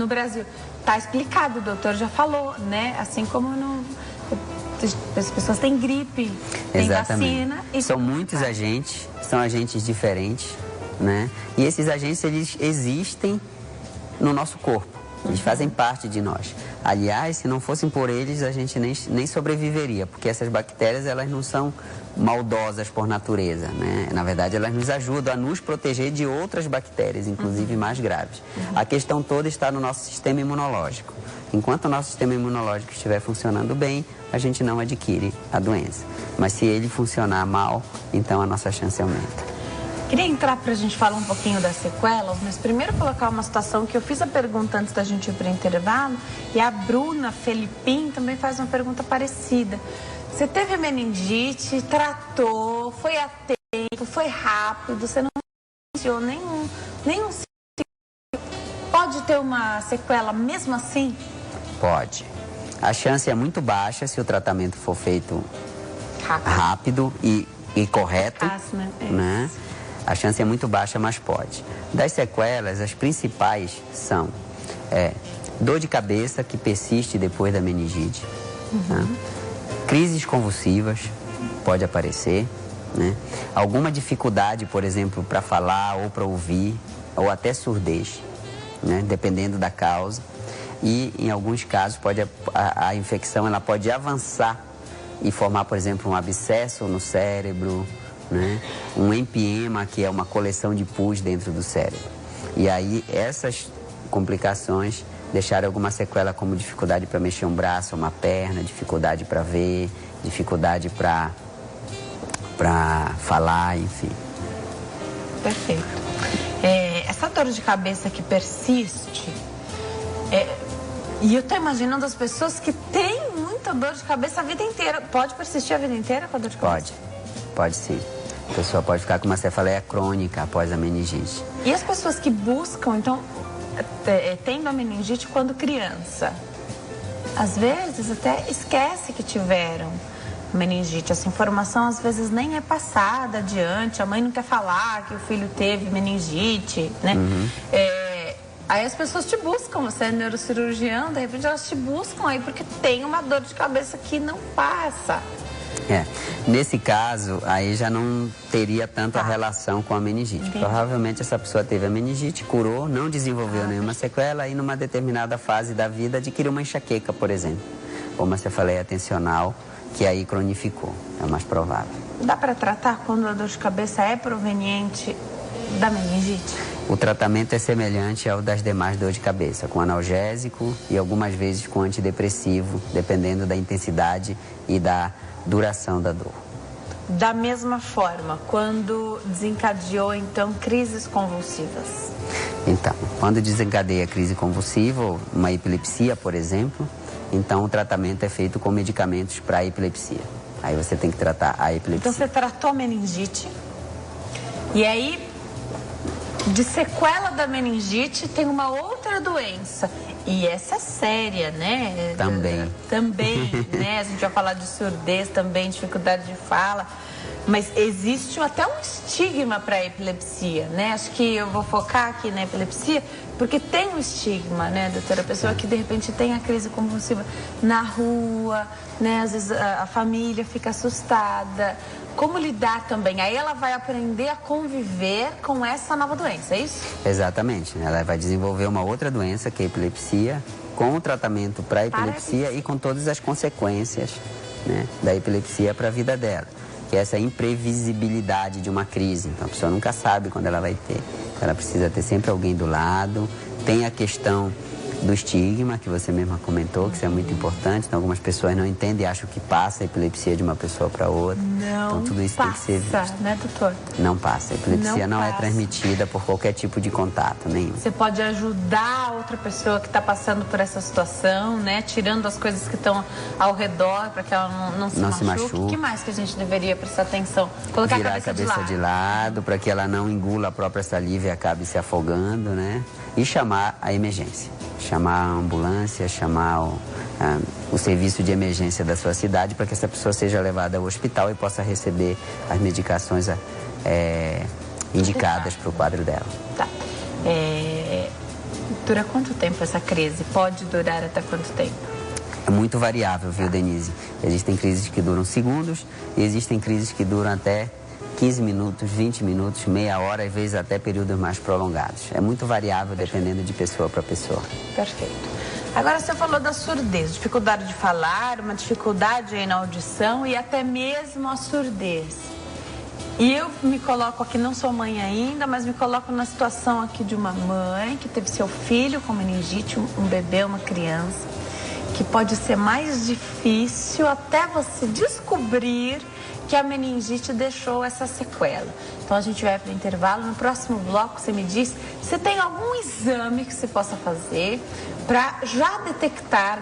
Brasil. Tá explicado, o doutor já falou, né? Assim como as pessoas têm gripe, têm vacina. E são muitos agentes, são agentes diferentes, né? E esses agentes, eles existem no nosso corpo, eles fazem parte de nós. Aliás, se não fossem por eles, a gente nem sobreviveria, porque essas bactérias, elas não são maldosas por natureza, né? Na verdade, elas nos ajudam a nos proteger de outras bactérias, inclusive mais graves. A questão toda está no nosso sistema imunológico. Enquanto o nosso sistema imunológico estiver funcionando bem, a gente não adquire a doença. Mas se ele funcionar mal, então a nossa chance aumenta. Queria entrar para a gente falar um pouquinho das sequelas, mas primeiro colocar uma situação que eu fiz a pergunta antes da gente ir para o intervalo, e a Bruna Felipim também faz uma pergunta parecida. Você teve meningite, tratou, foi a tempo, foi rápido, você não sentiu nenhum pode ter uma sequela mesmo assim? Pode. A chance é muito baixa se o tratamento for feito rápido e correto, né? A chance é muito baixa, mas pode. Das sequelas, as principais são dor de cabeça que persiste depois da meningite, né? Crises convulsivas, pode aparecer, né? Alguma dificuldade, por exemplo, para falar ou para ouvir, ou até surdez, né? Dependendo da causa. E, em alguns casos, a infecção ela pode avançar e formar, por exemplo, um abscesso no cérebro, né? Um empiema, que é uma coleção de pus dentro do cérebro. E aí, essas complicações deixaram alguma sequela, como dificuldade para mexer um braço, uma perna, dificuldade para ver, dificuldade para falar, enfim. Perfeito. Essa dor de cabeça que persiste, e eu estou imaginando as pessoas que têm muita essa dor de cabeça a vida inteira. Pode persistir a vida inteira com a dor de cabeça? Pode sim. A pessoa pode ficar com uma cefaleia crônica após a meningite. E as pessoas que buscam, então, tendo a meningite quando criança, às vezes até esquece que tiveram meningite. Essa informação às vezes nem é passada adiante, a mãe não quer falar que o filho teve meningite, né? Aí as pessoas te buscam, você é neurocirurgião, de repente elas te buscam aí porque tem uma dor de cabeça que não passa. Nesse caso, aí já não teria tanto a relação com a meningite. Entendi. Provavelmente essa pessoa teve a meningite, curou, não desenvolveu nenhuma sequela e numa determinada fase da vida adquiriu uma enxaqueca, por exemplo, ou uma cefaleia tensional, que aí cronificou, é o mais provável. Dá para tratar quando a dor de cabeça é proveniente da meningite? O tratamento é semelhante ao das demais dores de cabeça, com analgésico e algumas vezes com antidepressivo, dependendo da intensidade e da duração da dor. Da mesma forma, quando desencadeou, então, crises convulsivas? Então, quando desencadeia crise convulsiva, ou uma epilepsia, por exemplo, então o tratamento é feito com medicamentos para a epilepsia. Aí você tem que tratar a epilepsia. Então você tratou a meningite e aí, de sequela da meningite, tem uma outra doença. E essa é séria, né? Também, né? A gente vai falar de surdez também, dificuldade de fala. Mas existe até um estigma para a epilepsia, né? Acho que eu vou focar aqui na epilepsia, porque tem um estigma, né, doutora? A pessoa que de repente tem a crise convulsiva na rua, né? Às vezes a família fica assustada. Como lidar também? Aí ela vai aprender a conviver com essa nova doença, é isso? Exatamente. Ela vai desenvolver uma outra doença, que é a epilepsia, com o tratamento para a epilepsia e com todas as consequências, né, da epilepsia para a vida dela. Que é essa imprevisibilidade de uma crise. Então a pessoa nunca sabe quando ela vai ter. Ela precisa ter sempre alguém do lado. Tem a questão do estigma, que você mesma comentou, que isso é muito importante. Então, algumas pessoas não entendem e acham que passa a epilepsia de uma pessoa para outra. Não, então, tudo isso passa, tem que ser visto. Né, doutor? Não passa. A epilepsia não é transmitida por qualquer tipo de contato nenhum. Você pode ajudar a outra pessoa que está passando por essa situação, né? Tirando as coisas que estão ao redor para que ela não se machuque. O que mais que a gente deveria prestar atenção? Colocar Virar a cabeça de lado para que ela não engula a própria saliva e acabe se afogando, né? E chamar a emergência. Chamar a ambulância, chamar o serviço de emergência da sua cidade para que essa pessoa seja levada ao hospital e possa receber as medicações indicadas para o quadro dela. Tá. Dura quanto tempo essa crise? Pode durar até quanto tempo? É muito variável, viu, Denise? Existem crises que duram segundos e existem crises que duram até 15 minutos, 20 minutos, meia hora, às vezes até períodos mais prolongados. É muito variável, dependendo de pessoa para pessoa. Perfeito. Agora você falou da surdez, dificuldade de falar, uma dificuldade aí na audição e até mesmo a surdez. E eu me coloco aqui, não sou mãe ainda, mas me coloco na situação aqui de uma mãe que teve seu filho com meningite, um bebê, uma criança, que pode ser mais difícil até você descobrir que a meningite deixou essa sequela. Então a gente vai para o intervalo. No próximo bloco você me diz se tem algum exame que você possa fazer para já detectar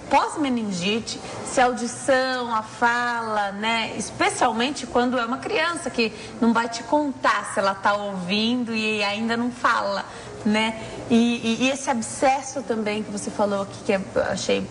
pós-meningite, se a audição, a fala, né? Especialmente quando é uma criança que não vai te contar se ela está ouvindo e ainda não fala, né? E esse abscesso também que você falou aqui, que eu achei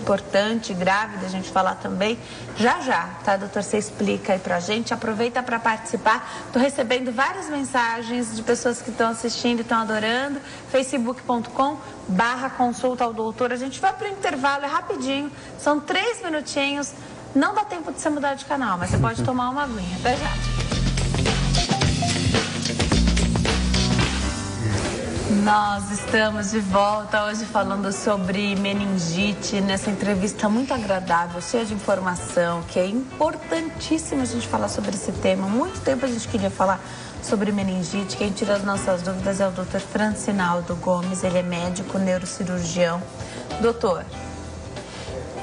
importante, grave da gente falar também, já, tá, doutor? Você explica aí pra gente, aproveita para participar. Tô recebendo várias mensagens de pessoas que estão assistindo e estão adorando, facebook.com/consulta ao doutor. A gente vai pro intervalo, é rapidinho, são 3 minutinhos, não dá tempo de você mudar de canal, mas você pode tomar uma aguinha. Até já. Nós estamos de volta hoje falando sobre meningite, nessa entrevista muito agradável, cheia de informação, que é importantíssimo a gente falar sobre esse tema. Há muito tempo a gente queria falar sobre meningite. Quem tira as nossas dúvidas é o Dr. Francinaldo Gomes, ele é médico neurocirurgião. Doutor,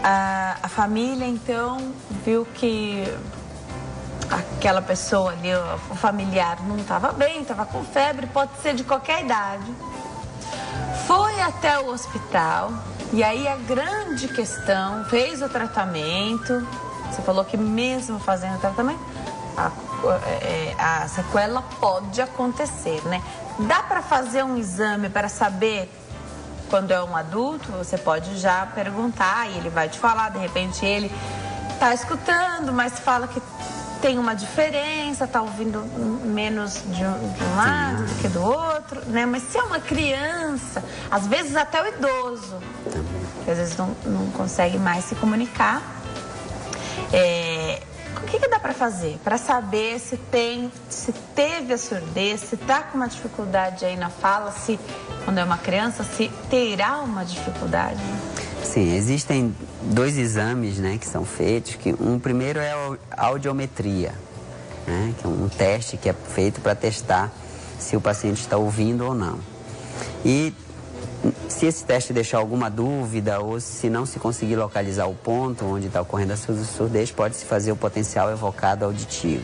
a família então viu que aquela pessoa ali, o familiar, não estava bem, estava com febre, pode ser de qualquer idade. Foi até o hospital E aí a grande questão, fez o tratamento, você falou que mesmo fazendo o tratamento, a sequela pode acontecer, né? Dá para fazer um exame para saber quando é um adulto? Você pode já perguntar e ele vai te falar, de repente ele tá escutando, mas fala que tem uma diferença, tá ouvindo menos de um lado do que do outro, né? Mas se é uma criança, às vezes até o idoso, que às vezes não consegue mais se comunicar, o que dá para fazer? Para saber se teve a surdez, se tá com uma dificuldade aí na fala, se quando é uma criança, se terá uma dificuldade? Sim, existem 2 exames, né, que são feitos. Um primeiro é a audiometria, né, que é um teste que é feito para testar se o paciente está ouvindo ou não. E se esse teste deixar alguma dúvida ou se não se conseguir localizar o ponto onde está ocorrendo a surdez, pode-se fazer o potencial evocado auditivo,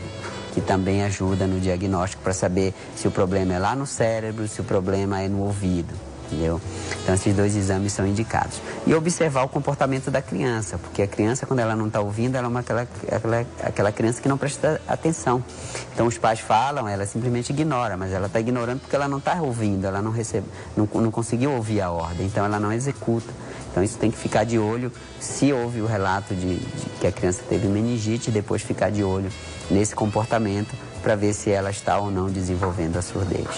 que também ajuda no diagnóstico para saber se o problema é lá no cérebro, se o problema é no ouvido, entendeu? Então, esses 2 exames são indicados. E observar o comportamento da criança, porque a criança, quando ela não está ouvindo, ela é aquela criança que não presta atenção. Então, os pais falam, ela simplesmente ignora, mas ela está ignorando porque ela não está ouvindo, ela não conseguiu ouvir a ordem, então ela não executa. Então, isso tem que ficar de olho se houve o relato de que a criança teve meningite, e depois ficar de olho nesse comportamento para ver se ela está ou não desenvolvendo a surdez.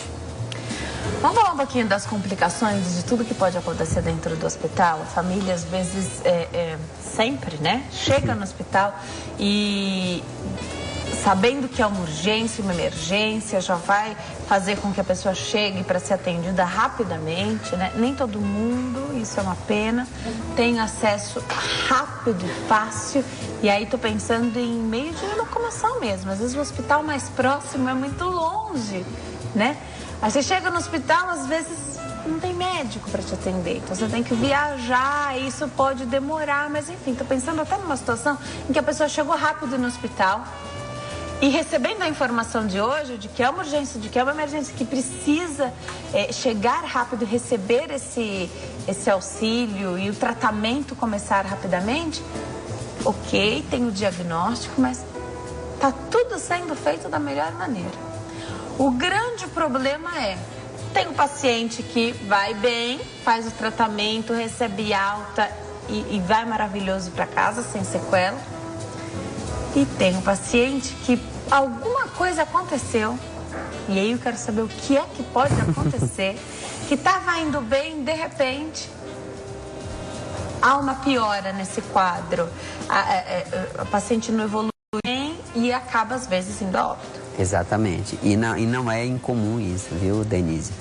Vamos falar um pouquinho das complicações, de tudo que pode acontecer dentro do hospital. A família, às vezes, sempre, né? Chega no hospital e sabendo que é uma urgência, uma emergência, já vai fazer com que a pessoa chegue para ser atendida rapidamente, né? Nem todo mundo, isso é uma pena, tem acesso rápido e fácil. E aí tô pensando em meio de locomoção mesmo. Às vezes o hospital mais próximo é muito longe, né? Aí você chega no hospital, às vezes não tem médico para te atender, então você tem que viajar, isso pode demorar, mas enfim, tô pensando até numa situação em que a pessoa chegou rápido no hospital e recebendo a informação de hoje, de que é uma urgência, de que é uma emergência, que precisa chegar rápido e receber esse auxílio e o tratamento começar rapidamente, ok, tem o diagnóstico, mas tá tudo sendo feito da melhor maneira. O grande problema tem um paciente que vai bem, faz o tratamento, recebe alta e vai maravilhoso para casa, sem sequela. E tem um paciente que alguma coisa aconteceu, e aí eu quero saber o que é que pode acontecer, que estava indo bem, de repente, há uma piora nesse quadro. A paciente não evolui bem e acaba, às vezes, indo a óbito. Exatamente. E não é incomum isso, viu, Denise?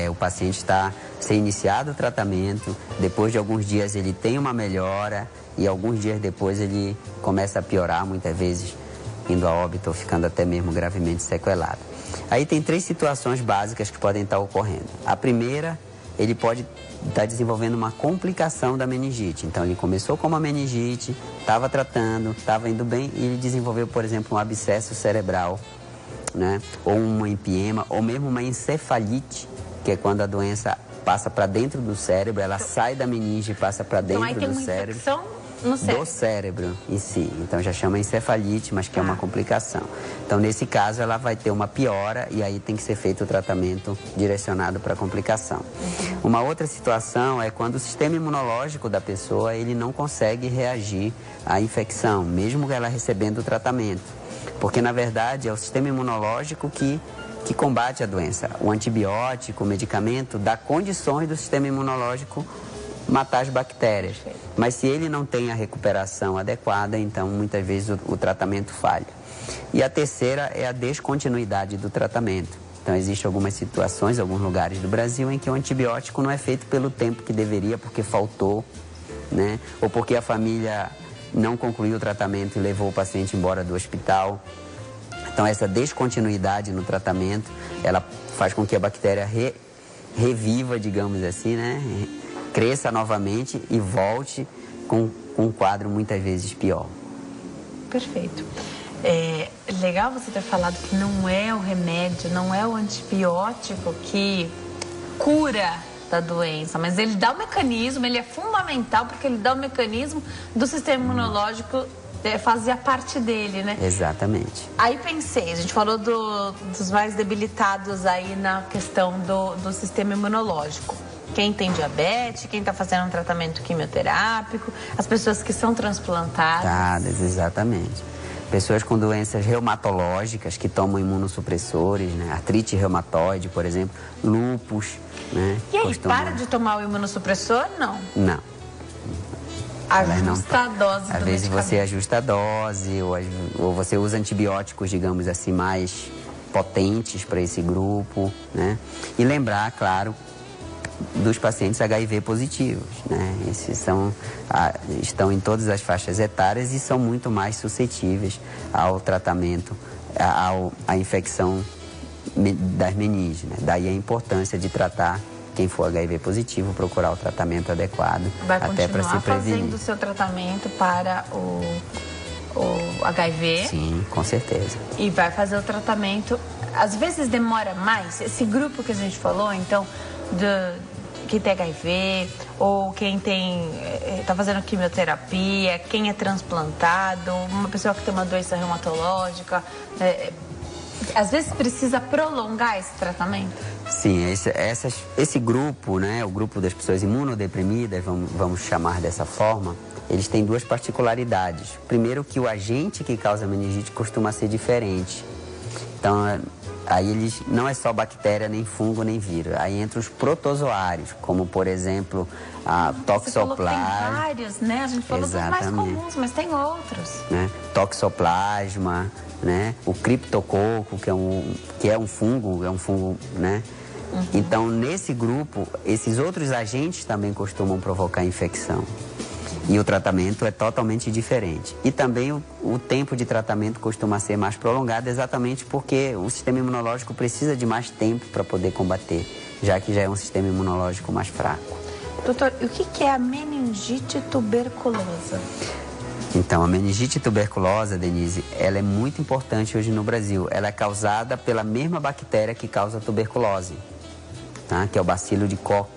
O paciente está sem iniciado o tratamento, depois de alguns dias ele tem uma melhora e alguns dias depois ele começa a piorar, muitas vezes indo a óbito ou ficando até mesmo gravemente sequelado. Aí tem 3 situações básicas que podem estar ocorrendo. A primeira, ele pode estar desenvolvendo uma complicação da meningite. Então, ele começou com uma meningite, estava tratando, estava indo bem e ele desenvolveu, por exemplo, um abscesso cerebral, né? Ou um empiema, ou mesmo uma encefalite, que é quando a doença passa para dentro do cérebro, ela sai da meninge e passa para dentro do cérebro. Infecção no cérebro. Do cérebro em si. Então já chama encefalite, mas que é uma complicação. Então nesse caso ela vai ter uma piora e aí tem que ser feito o tratamento direcionado para a complicação. Uma outra situação é quando o sistema imunológico da pessoa ele não consegue reagir à infecção, mesmo ela recebendo o tratamento. Porque na verdade é o sistema imunológico que combate a doença. O antibiótico, o medicamento, dá condições do sistema imunológico matar as bactérias. Mas se ele não tem a recuperação adequada, então muitas vezes o tratamento falha. E a terceira é a descontinuidade do tratamento. Então existem algumas situações, alguns lugares do Brasil, em que o antibiótico não é feito pelo tempo que deveria, porque faltou, né? Ou porque a família não concluiu o tratamento e levou o paciente embora do hospital. Então essa descontinuidade no tratamento, ela faz com que a bactéria reviva, digamos assim, né? Cresça novamente e volte com um quadro muitas vezes pior. Perfeito. É legal você ter falado que não é o remédio, não é o antibiótico que cura da doença, mas ele dá o mecanismo, ele é fundamental porque ele dá o mecanismo do sistema imunológico, fazia parte dele, né? Exatamente. Aí pensei, a gente falou dos mais debilitados aí na questão do sistema imunológico. Quem tem diabetes, quem está fazendo um tratamento quimioterápico, as pessoas que são transplantadas. Exatamente. Pessoas com doenças reumatológicas que tomam imunossupressores, né? Artrite reumatoide, por exemplo, lúpus, né? E aí, para de tomar o imunossupressor? Não. Não. Ajusta a dose do Às vezes medicamento. você ajusta a dose, ou você usa antibióticos, digamos assim, mais potentes para esse grupo, né? E lembrar, claro, dos pacientes HIV positivos, né? Esses estão em todas as faixas etárias e são muito mais suscetíveis ao tratamento, à infecção das meninges, né? Daí a importância de tratar quem for HIV positivo, procurar o tratamento adequado, até para se prevenir. Vai continuar fazendo o seu tratamento para o HIV? Sim, com certeza. E vai fazer o tratamento, às vezes demora mais, esse grupo que a gente falou, então, quem tem HIV, ou quem está fazendo quimioterapia, quem é transplantado, uma pessoa que tem uma doença reumatológica, às vezes precisa prolongar esse tratamento? Sim, esse grupo, né, o grupo das pessoas imunodeprimidas, vamos chamar dessa forma, eles têm duas particularidades. Primeiro, que o agente que causa meningite costuma ser diferente. Então, aí eles não é só bactéria, nem fungo, nem vírus. Aí entra os protozoários, como por exemplo a toxoplasma. Tem vários, né? A gente falou dos mais comuns, mas tem outros. Né? Toxoplasma, né? O criptococo, que é um fungo, né? Uhum. Então, nesse grupo, esses outros agentes também costumam provocar infecção. E o tratamento é totalmente diferente. E também o tempo de tratamento costuma ser mais prolongado, exatamente porque o sistema imunológico precisa de mais tempo para poder combater, já que já é um sistema imunológico mais fraco. Doutor, e o que é a meningite tuberculosa? Então, a meningite tuberculosa, Denise, ela é muito importante hoje no Brasil. Ela é causada pela mesma bactéria que causa a tuberculose, tá? Que é o bacilo de Koch,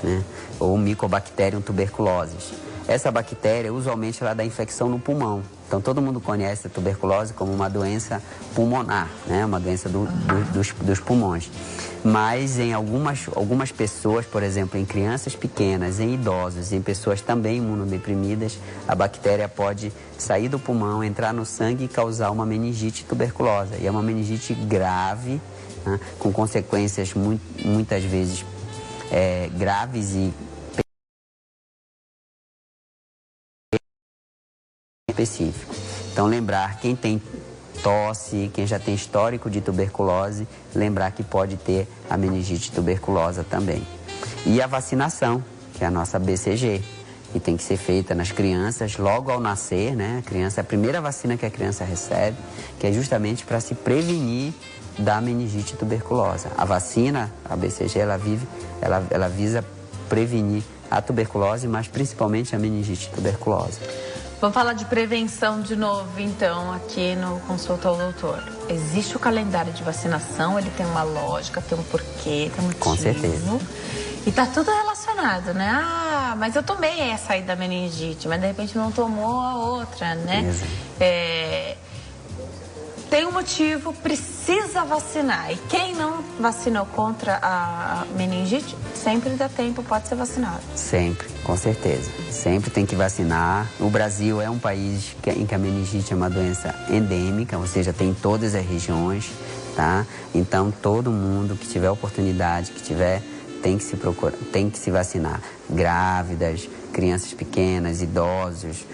né? Ou Mycobacterium tuberculosis. Essa bactéria, usualmente, ela dá infecção no pulmão. Então, todo mundo conhece a tuberculose como uma doença pulmonar, né? Uma doença dos pulmões. Mas em algumas pessoas, por exemplo, em crianças pequenas, em idosos, em pessoas também imunodeprimidas, a bactéria pode sair do pulmão, entrar no sangue e causar uma meningite tuberculosa. E é uma meningite grave, né? Com consequências muitas vezes graves e específico. Então, lembrar, quem tem tosse, quem já tem histórico de tuberculose, lembrar que pode ter a meningite tuberculosa também. E a vacinação, que é a nossa BCG, que tem que ser feita nas crianças logo ao nascer, né? A primeira vacina que a criança recebe, que é justamente para se prevenir da meningite tuberculosa. A vacina, a BCG, ela visa prevenir a tuberculose, mas principalmente a meningite tuberculosa. Vamos falar de prevenção de novo, então, aqui no Consulta ao Doutor. Existe o calendário de vacinação, ele tem uma lógica, tem um porquê, tem um motivo. Com certeza. E tá tudo relacionado, né? Ah, mas eu tomei essa aí da meningite, mas de repente não tomou a outra, né? Tem um motivo, precisa vacinar. E quem não vacinou contra a meningite, sempre dá tempo, pode ser vacinado. Sempre, com certeza. Sempre tem que vacinar. O Brasil é um país em que a meningite é uma doença endêmica, ou seja, tem em todas as regiões, tá? Então, todo mundo que tiver oportunidade, tem que se vacinar. Grávidas, crianças pequenas, idosos.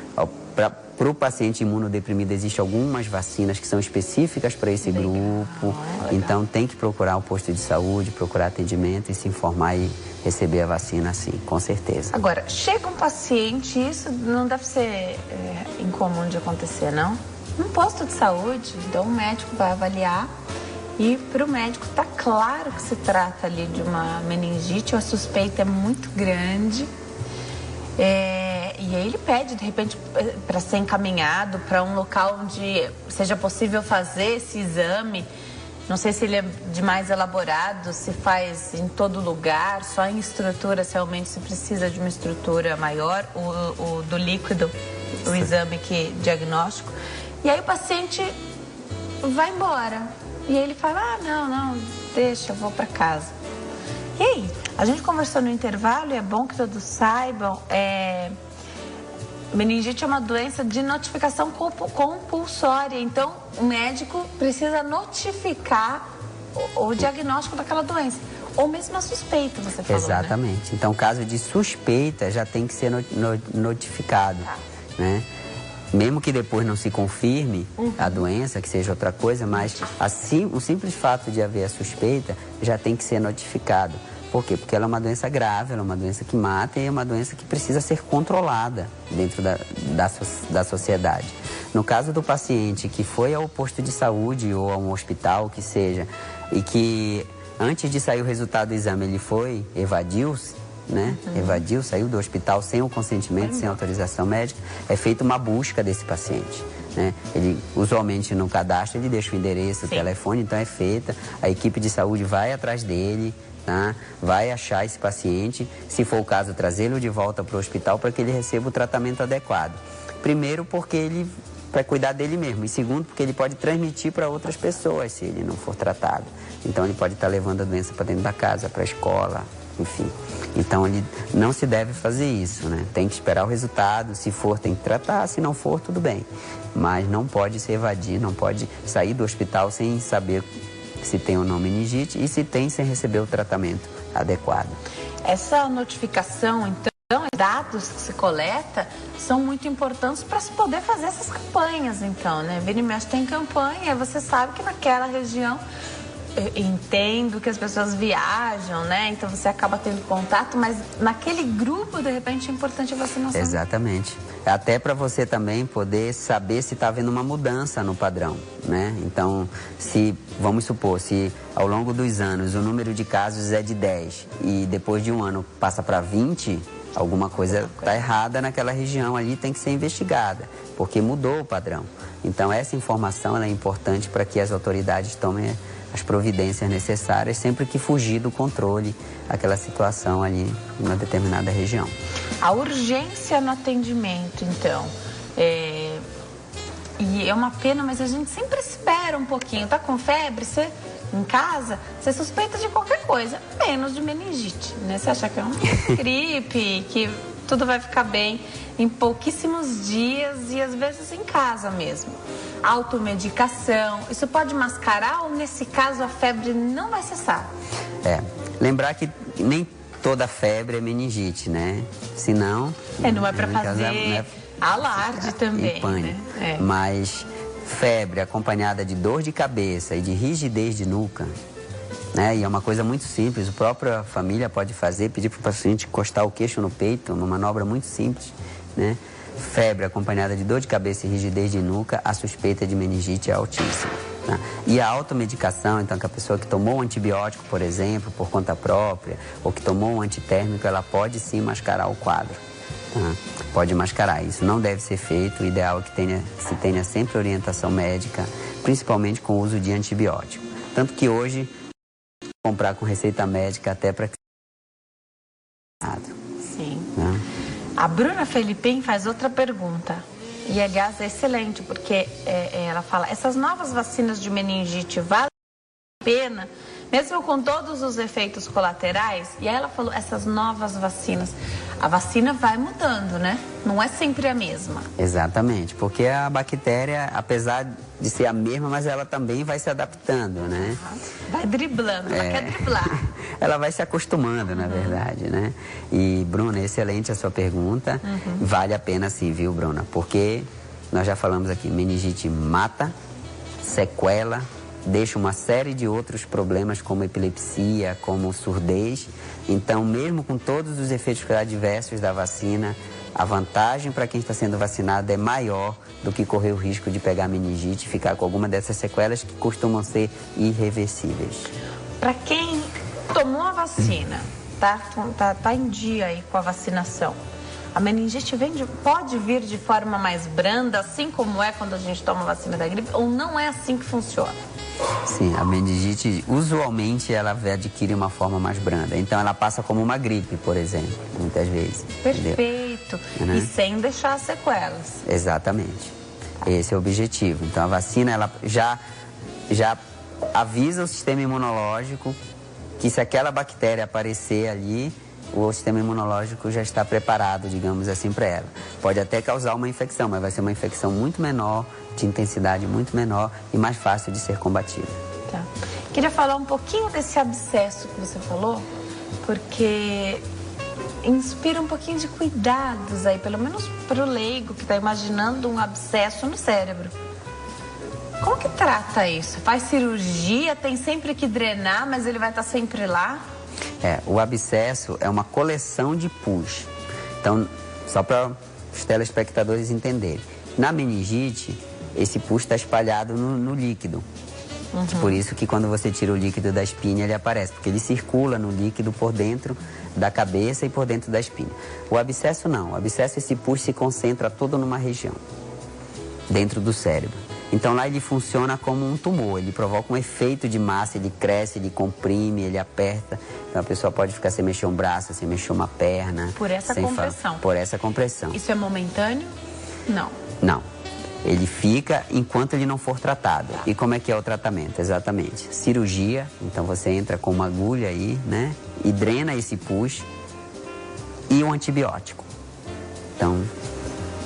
Para o paciente imunodeprimido, existem algumas vacinas que são específicas para esse grupo. Então, tem que procurar o posto de saúde, procurar atendimento e se informar e receber a vacina, sim, com certeza. Agora, chega um paciente, isso não deve ser incomum de acontecer, não? Um posto de saúde, então o médico vai avaliar e para o médico está claro que se trata ali de uma meningite, a suspeita é muito grande. E aí ele pede, de repente, para ser encaminhado para um local onde seja possível fazer esse exame. Não sei se ele é demais elaborado, se faz em todo lugar, só em estrutura, se realmente se precisa de uma estrutura maior, o do líquido, o exame diagnóstico. E aí o paciente vai embora. E aí ele fala, não, deixa, eu vou para casa. E aí, a gente conversou no intervalo e é bom que todos saibam, meningite é uma doença de notificação compulsória, então o médico precisa notificar o diagnóstico daquela doença, ou mesmo a suspeita, você falou, Exatamente. Né? Então, caso de suspeita, já tem que ser notificado, né? Mesmo que depois não se confirme a doença, que seja outra coisa, mas assim, o simples fato de haver a suspeita já tem que ser notificado. Por quê? Porque ela é uma doença grave, ela é uma doença que mata e é uma doença que precisa ser controlada dentro da sociedade. No caso do paciente que foi ao posto de saúde ou a um hospital, que seja, e que antes de sair o resultado do exame ele evadiu-se, né? Evadiu, saiu do hospital sem o consentimento, sem autorização médica, é feita uma busca desse paciente, né? Ele, usualmente no cadastro, ele deixa o endereço, o telefone, então é feita, a equipe de saúde vai atrás dele, tá? Vai achar esse paciente, se for o caso, trazê-lo de volta para o hospital para que ele receba o tratamento adequado. Primeiro, porque ele vai cuidar dele mesmo, e segundo, porque ele pode transmitir para outras pessoas se ele não for tratado. Então, ele pode estar levando a doença para dentro da casa, para a escola, enfim. Então, ele não se deve fazer isso, né? Tem que esperar o resultado, se for, tem que tratar, se não for, tudo bem. Mas não pode se evadir, não pode sair do hospital sem saber se tem ou não meningite e se tem, sem receber o tratamento adequado. Essa notificação, então, dados que se coleta são muito importantes para se poder fazer essas campanhas, então, né? Vira e mexe tem campanha, você sabe que naquela região... Eu entendo que as pessoas viajam, né? Então você acaba tendo contato, mas naquele grupo, de repente, é importante a vacinação. Exatamente. Até para você também poder saber se está havendo uma mudança no padrão, né? Então, vamos supor, se ao longo dos anos o número de casos é de 10 e depois de um ano passa para 20, alguma coisa está errada naquela região ali, tem que ser investigada, porque mudou o padrão. Então, essa informação ela é importante para que as autoridades tomem as providências necessárias sempre que fugir do controle aquela situação ali em uma determinada região. A urgência no atendimento, então, e é uma pena, mas a gente sempre espera um pouquinho. Tá com febre, você em casa, você suspeita de qualquer coisa, menos de meningite, né? Você acha que é uma gripe, que tudo vai ficar bem em pouquíssimos dias e às vezes em casa mesmo. Automedicação, isso pode mascarar ou nesse caso a febre não vai cessar? Lembrar que nem toda febre é meningite, né? Senão... não é para fazer alarde também, pânico, né? Mas febre acompanhada de dor de cabeça e de rigidez de nuca, né? E é uma coisa muito simples, a própria família pode fazer, pedir para o paciente encostar o queixo no peito, uma manobra muito simples, né? Febre acompanhada de dor de cabeça e rigidez de nuca, a suspeita de meningite é altíssima. Tá? E a automedicação, então, que a pessoa que tomou um antibiótico, por exemplo, por conta própria, ou que tomou um antitérmico, ela pode sim mascarar o quadro. Tá? Pode mascarar. Isso não deve ser feito. O ideal é que se tenha sempre orientação médica, principalmente com o uso de antibiótico. Tanto que hoje, comprar com receita médica até para... Sim. Tá? A Bruna Felipem faz outra pergunta. E, aliás, é excelente, porque ela fala, essas novas vacinas de meningite valem a pena, mesmo com todos os efeitos colaterais? E aí ela falou, essas novas vacinas, a vacina vai mudando, né? Não é sempre a mesma. Exatamente, porque a bactéria, apesar de ser a mesma, mas ela também vai se adaptando, né? Vai driblando, ela quer driblar. Ela vai se acostumando, na verdade, né? E, Bruna, excelente a sua pergunta. Vale a pena sim, viu, Bruna? Porque nós já falamos aqui, meningite mata, sequela, deixa uma série de outros problemas como epilepsia, como surdez. Então, mesmo com todos os efeitos adversos da vacina, a vantagem para quem está sendo vacinado é maior do que correr o risco de pegar meningite e ficar com alguma dessas sequelas que costumam ser irreversíveis. Para quem tomou a vacina, tá em dia aí com a vacinação, A meningite pode vir de forma mais branda, assim como é quando a gente toma a vacina da gripe, ou não é assim que funciona? Sim, a meningite, usualmente, ela adquire uma forma mais branda. Então, ela passa como uma gripe, por exemplo, muitas vezes. Perfeito. Entendeu? E sem deixar sequelas. Exatamente. Esse é o objetivo. Então, a vacina, ela já avisa o sistema imunológico que se aquela bactéria aparecer ali, o sistema imunológico já está preparado, digamos assim, para ela. Pode até causar uma infecção, mas vai ser uma infecção muito menor, de intensidade muito menor e mais fácil de ser combatida. Tá. Queria falar um pouquinho desse abscesso que você falou, porque inspira um pouquinho de cuidados aí, pelo menos para o leigo que está imaginando um abscesso no cérebro. Como que trata isso? Faz cirurgia, tem sempre que drenar, mas ele vai estar sempre lá? O abscesso é uma coleção de pus. Então, só para os telespectadores entenderem. Na meningite, esse pus está espalhado no líquido. Por isso que quando você tira o líquido da espinha, ele aparece, porque ele circula no líquido por dentro da cabeça e por dentro da espinha. O abscesso não. O abscesso, esse pus se concentra todo numa região, dentro do cérebro. Então lá ele funciona como um tumor, ele provoca um efeito de massa, ele cresce, ele comprime, ele aperta. Então a pessoa pode ficar sem mexer um braço, sem mexer uma perna. Por essa compressão. Por essa compressão. Isso é momentâneo? Não. Não. Ele fica enquanto ele não for tratado. E como é que é o tratamento? Exatamente. Cirurgia, então você entra com uma agulha aí, né? E drena esse pus e um antibiótico. Então,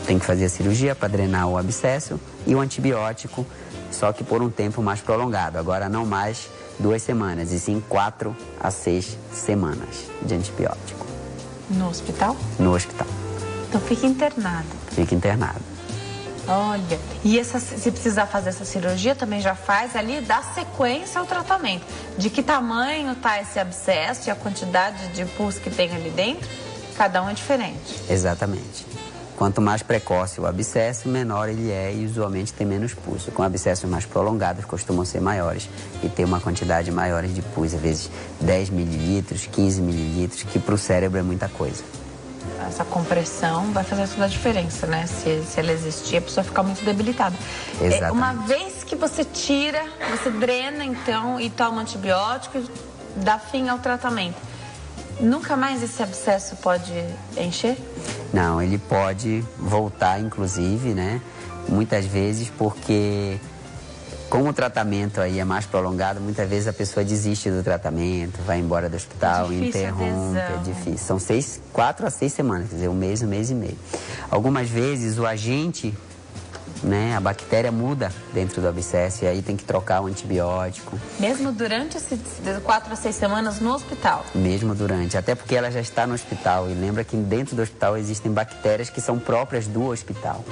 tem que fazer a cirurgia para drenar o abscesso e o antibiótico, só que por um tempo mais prolongado. Agora não mais 2 semanas, e sim 4 a 6 semanas de antibiótico. No hospital? No hospital. Então fica internado. Fica internado. Olha, e se precisar fazer essa cirurgia, também já faz ali, dá sequência ao tratamento. De que tamanho está esse abscesso e a quantidade de pus que tem ali dentro, cada um é diferente. Exatamente. Quanto mais precoce o abscesso, menor ele é e usualmente tem menos pus. Com abscessos mais prolongados costumam ser maiores e ter uma quantidade maior de pus, às vezes 10 mililitros, 15 mililitros, que para o cérebro é muita coisa. Essa compressão vai fazer toda a diferença, né? Se ela existir, a pessoa fica muito debilitada. Exatamente. Uma vez que você tira, você drena então e toma antibiótico, dá fim ao tratamento. Nunca mais esse abscesso pode encher? Não, ele pode voltar, inclusive, né? Muitas vezes4 como o tratamento aí é mais prolongado, muitas vezes a pessoa desiste do tratamento, vai embora do hospital, interrompe, é difícil. São 4 a 6 semanas, quer dizer, um mês e meio. Algumas vezes o agente, né, a bactéria muda dentro do abscesso e aí tem que trocar o antibiótico. Mesmo durante esses 4 a 6 semanas no hospital? Mesmo durante, até porque ela já está no hospital. E lembra que dentro do hospital existem bactérias que são próprias do hospital,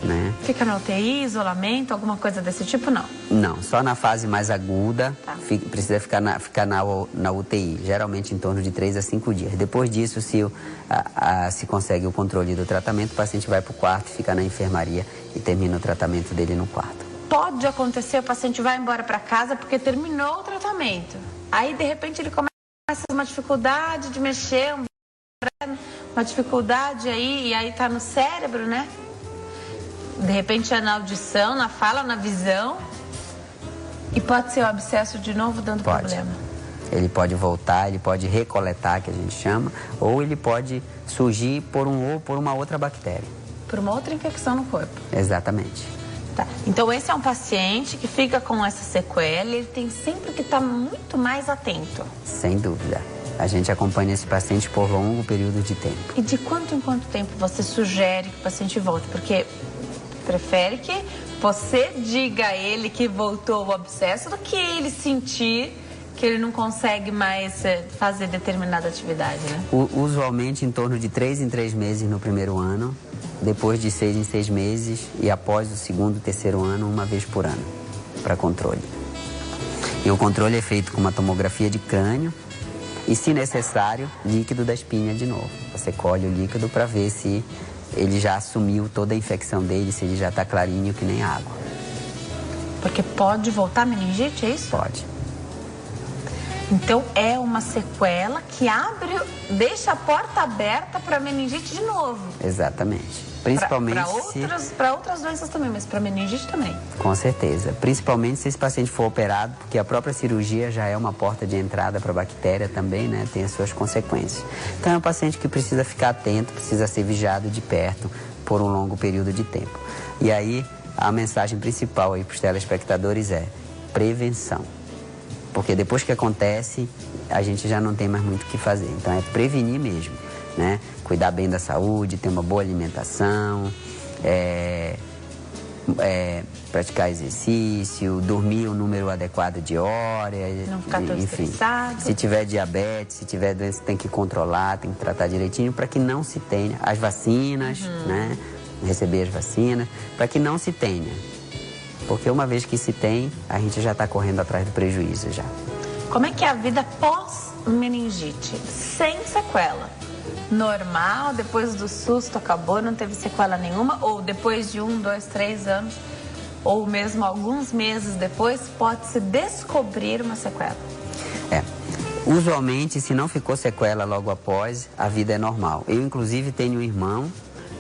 né? Fica na UTI, isolamento, alguma coisa desse tipo, não? Não, só na fase mais aguda, tá. Precisa ficar na UTI, geralmente em torno de 3 a 5 dias. Depois disso, se consegue o controle do tratamento, o paciente vai para o quarto, fica na enfermaria e termina o tratamento dele no quarto. Pode acontecer, o paciente vai embora para casa porque terminou o tratamento. Aí, de repente, ele começa uma dificuldade de mexer, uma dificuldade aí, e aí tá no cérebro, né? De repente é na audição, na fala, na visão. E pode ser o abscesso de novo dando problema. Ele pode voltar, ele pode recoletar, que a gente chama, ou ele pode surgir por uma outra bactéria. Por uma outra infecção no corpo. Exatamente. Tá. Então esse é um paciente que fica com essa sequela, ele tem sempre que estar muito mais atento. Sem dúvida. A gente acompanha esse paciente por longo período de tempo. E de quanto em quanto tempo você sugere que o paciente volte? Porque prefere que você diga a ele que voltou o abscesso do que ele sentir que ele não consegue mais fazer determinada atividade, né? Usualmente em torno de 3 em 3 meses no primeiro ano, depois de 6 em 6 meses e após o segundo e terceiro ano, 1 vez por ano, para controle. E o controle é feito com uma tomografia de crânio e, se necessário, líquido da espinha de novo. Você colhe o líquido para ver se ele já assumiu toda a infecção dele, se ele já está clarinho que nem água. Porque pode voltar a meningite, é isso? Pode. Então é uma sequela que deixa a porta aberta para meningite de novo. Exatamente. Principalmente para outras doenças também, mas para meningite também. Com certeza. Principalmente se esse paciente for operado, porque a própria cirurgia já é uma porta de entrada para a bactéria também, né? Tem as suas consequências. Então é um paciente que precisa ficar atento, precisa ser vigiado de perto por um longo período de tempo. E aí a mensagem principal aí para os telespectadores é prevenção. Porque depois que acontece, a gente já não tem mais muito o que fazer. Então é prevenir mesmo, né? Cuidar bem da saúde, ter uma boa alimentação, praticar exercício, dormir o número adequado de horas. Não ficar tão estressado. Se tiver diabetes, se tiver doença, tem que controlar, tem que tratar direitinho para que não se tenha as vacinas, né? Receber as vacinas, para que não se tenha. Porque uma vez que se tem, a gente já está correndo atrás do prejuízo já. Como é que é a vida pós-meningite? Sem sequela? Normal, depois do susto acabou, não teve sequela nenhuma? Ou depois de 1, 2, 3 anos, ou mesmo alguns meses depois, pode-se descobrir uma sequela? Usualmente, se não ficou sequela logo após, a vida é normal. Eu, inclusive, tenho um irmão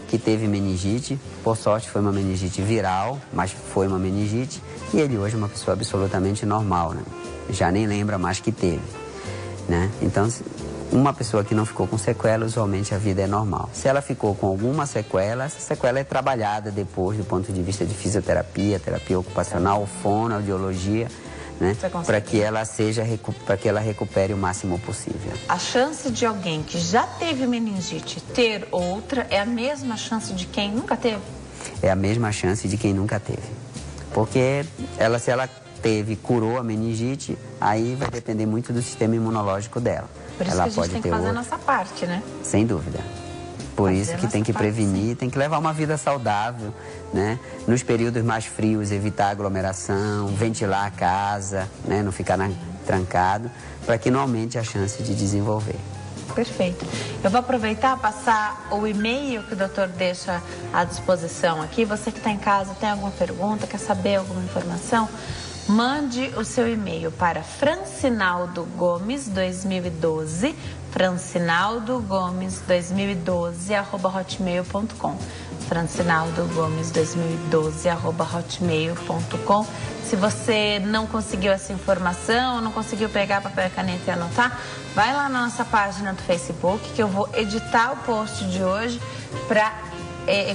que teve meningite, por sorte foi uma meningite viral, mas foi uma meningite, e ele hoje é uma pessoa absolutamente normal, né? Já nem lembra mais que teve, né? Então, uma pessoa que não ficou com sequela, usualmente a vida é normal. Se ela ficou com alguma sequela, essa sequela é trabalhada depois do ponto de vista de fisioterapia, terapia ocupacional, fonoaudiologia, né? Para que ela recupere o máximo possível. A chance de alguém que já teve meningite ter outra é a mesma chance de quem nunca teve? É a mesma chance de quem nunca teve. Porque se ela teve, curou a meningite, aí vai depender muito do sistema imunológico dela. Por isso ela que a gente tem que fazer a nossa parte, né? Sem dúvida. Por isso que tem que prevenir, tem que levar uma vida saudável, né? Nos períodos mais frios, evitar aglomeração, ventilar a casa, né? Não ficar trancado, para que não aumente a chance de desenvolver. Perfeito. Eu vou aproveitar e passar o e-mail que o doutor deixa à disposição aqui. Você que está em casa, tem alguma pergunta, quer saber alguma informação? Mande o seu e-mail para francinaldogomes2012, francinaldogomes2012@hotmail.com, francinaldogomes2012@hotmail.com. Se você não conseguiu essa informação, não conseguiu pegar papel e caneta e anotar, vai lá na nossa página do Facebook, que eu vou editar o post de hoje para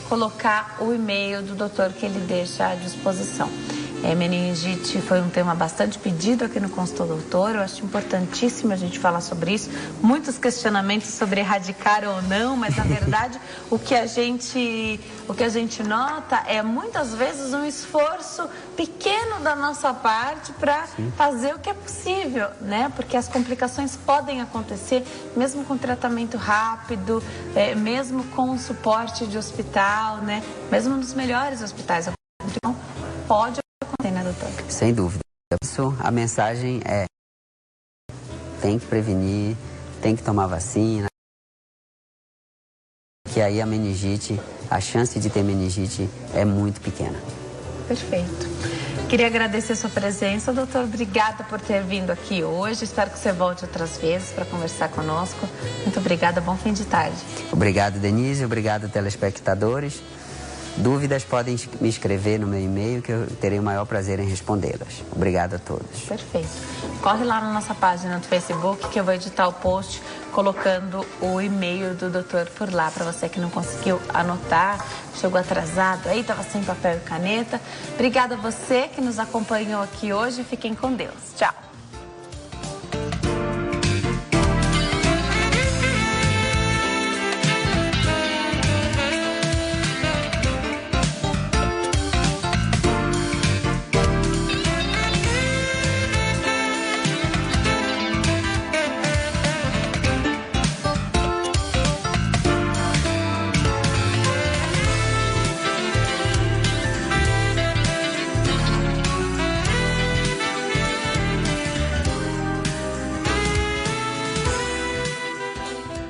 colocar o e-mail do doutor que ele deixa à disposição. Meningite foi um tema bastante pedido aqui no Consultório Doutor. Eu acho importantíssimo a gente falar sobre isso. Muitos questionamentos sobre erradicar ou não, mas na verdade o que a gente nota é muitas vezes um esforço pequeno da nossa parte para fazer o que é possível, né? Porque as complicações podem acontecer mesmo com tratamento rápido, mesmo com suporte de hospital, né? Mesmo nos melhores hospitais. Então, pode acontecer, né, doutor? Sem dúvida. A mensagem é: tem que prevenir, tem que tomar vacina, que aí a meningite, a chance de ter meningite é muito pequena. Perfeito. Queria agradecer a sua presença, doutor. Obrigada por ter vindo aqui hoje. Espero que você volte outras vezes para conversar conosco. Muito obrigada. Bom fim de tarde. Obrigado, Denise. Obrigado, telespectadores. Dúvidas podem me escrever no meu e-mail, que eu terei o maior prazer em respondê-las. Obrigado a todos. Perfeito. Corre lá na nossa página do Facebook, que eu vou editar o post colocando o e-mail do doutor por lá, para você que não conseguiu anotar, chegou atrasado aí, estava sem papel e caneta. Obrigada a você que nos acompanhou aqui hoje. Fiquem com Deus. Tchau.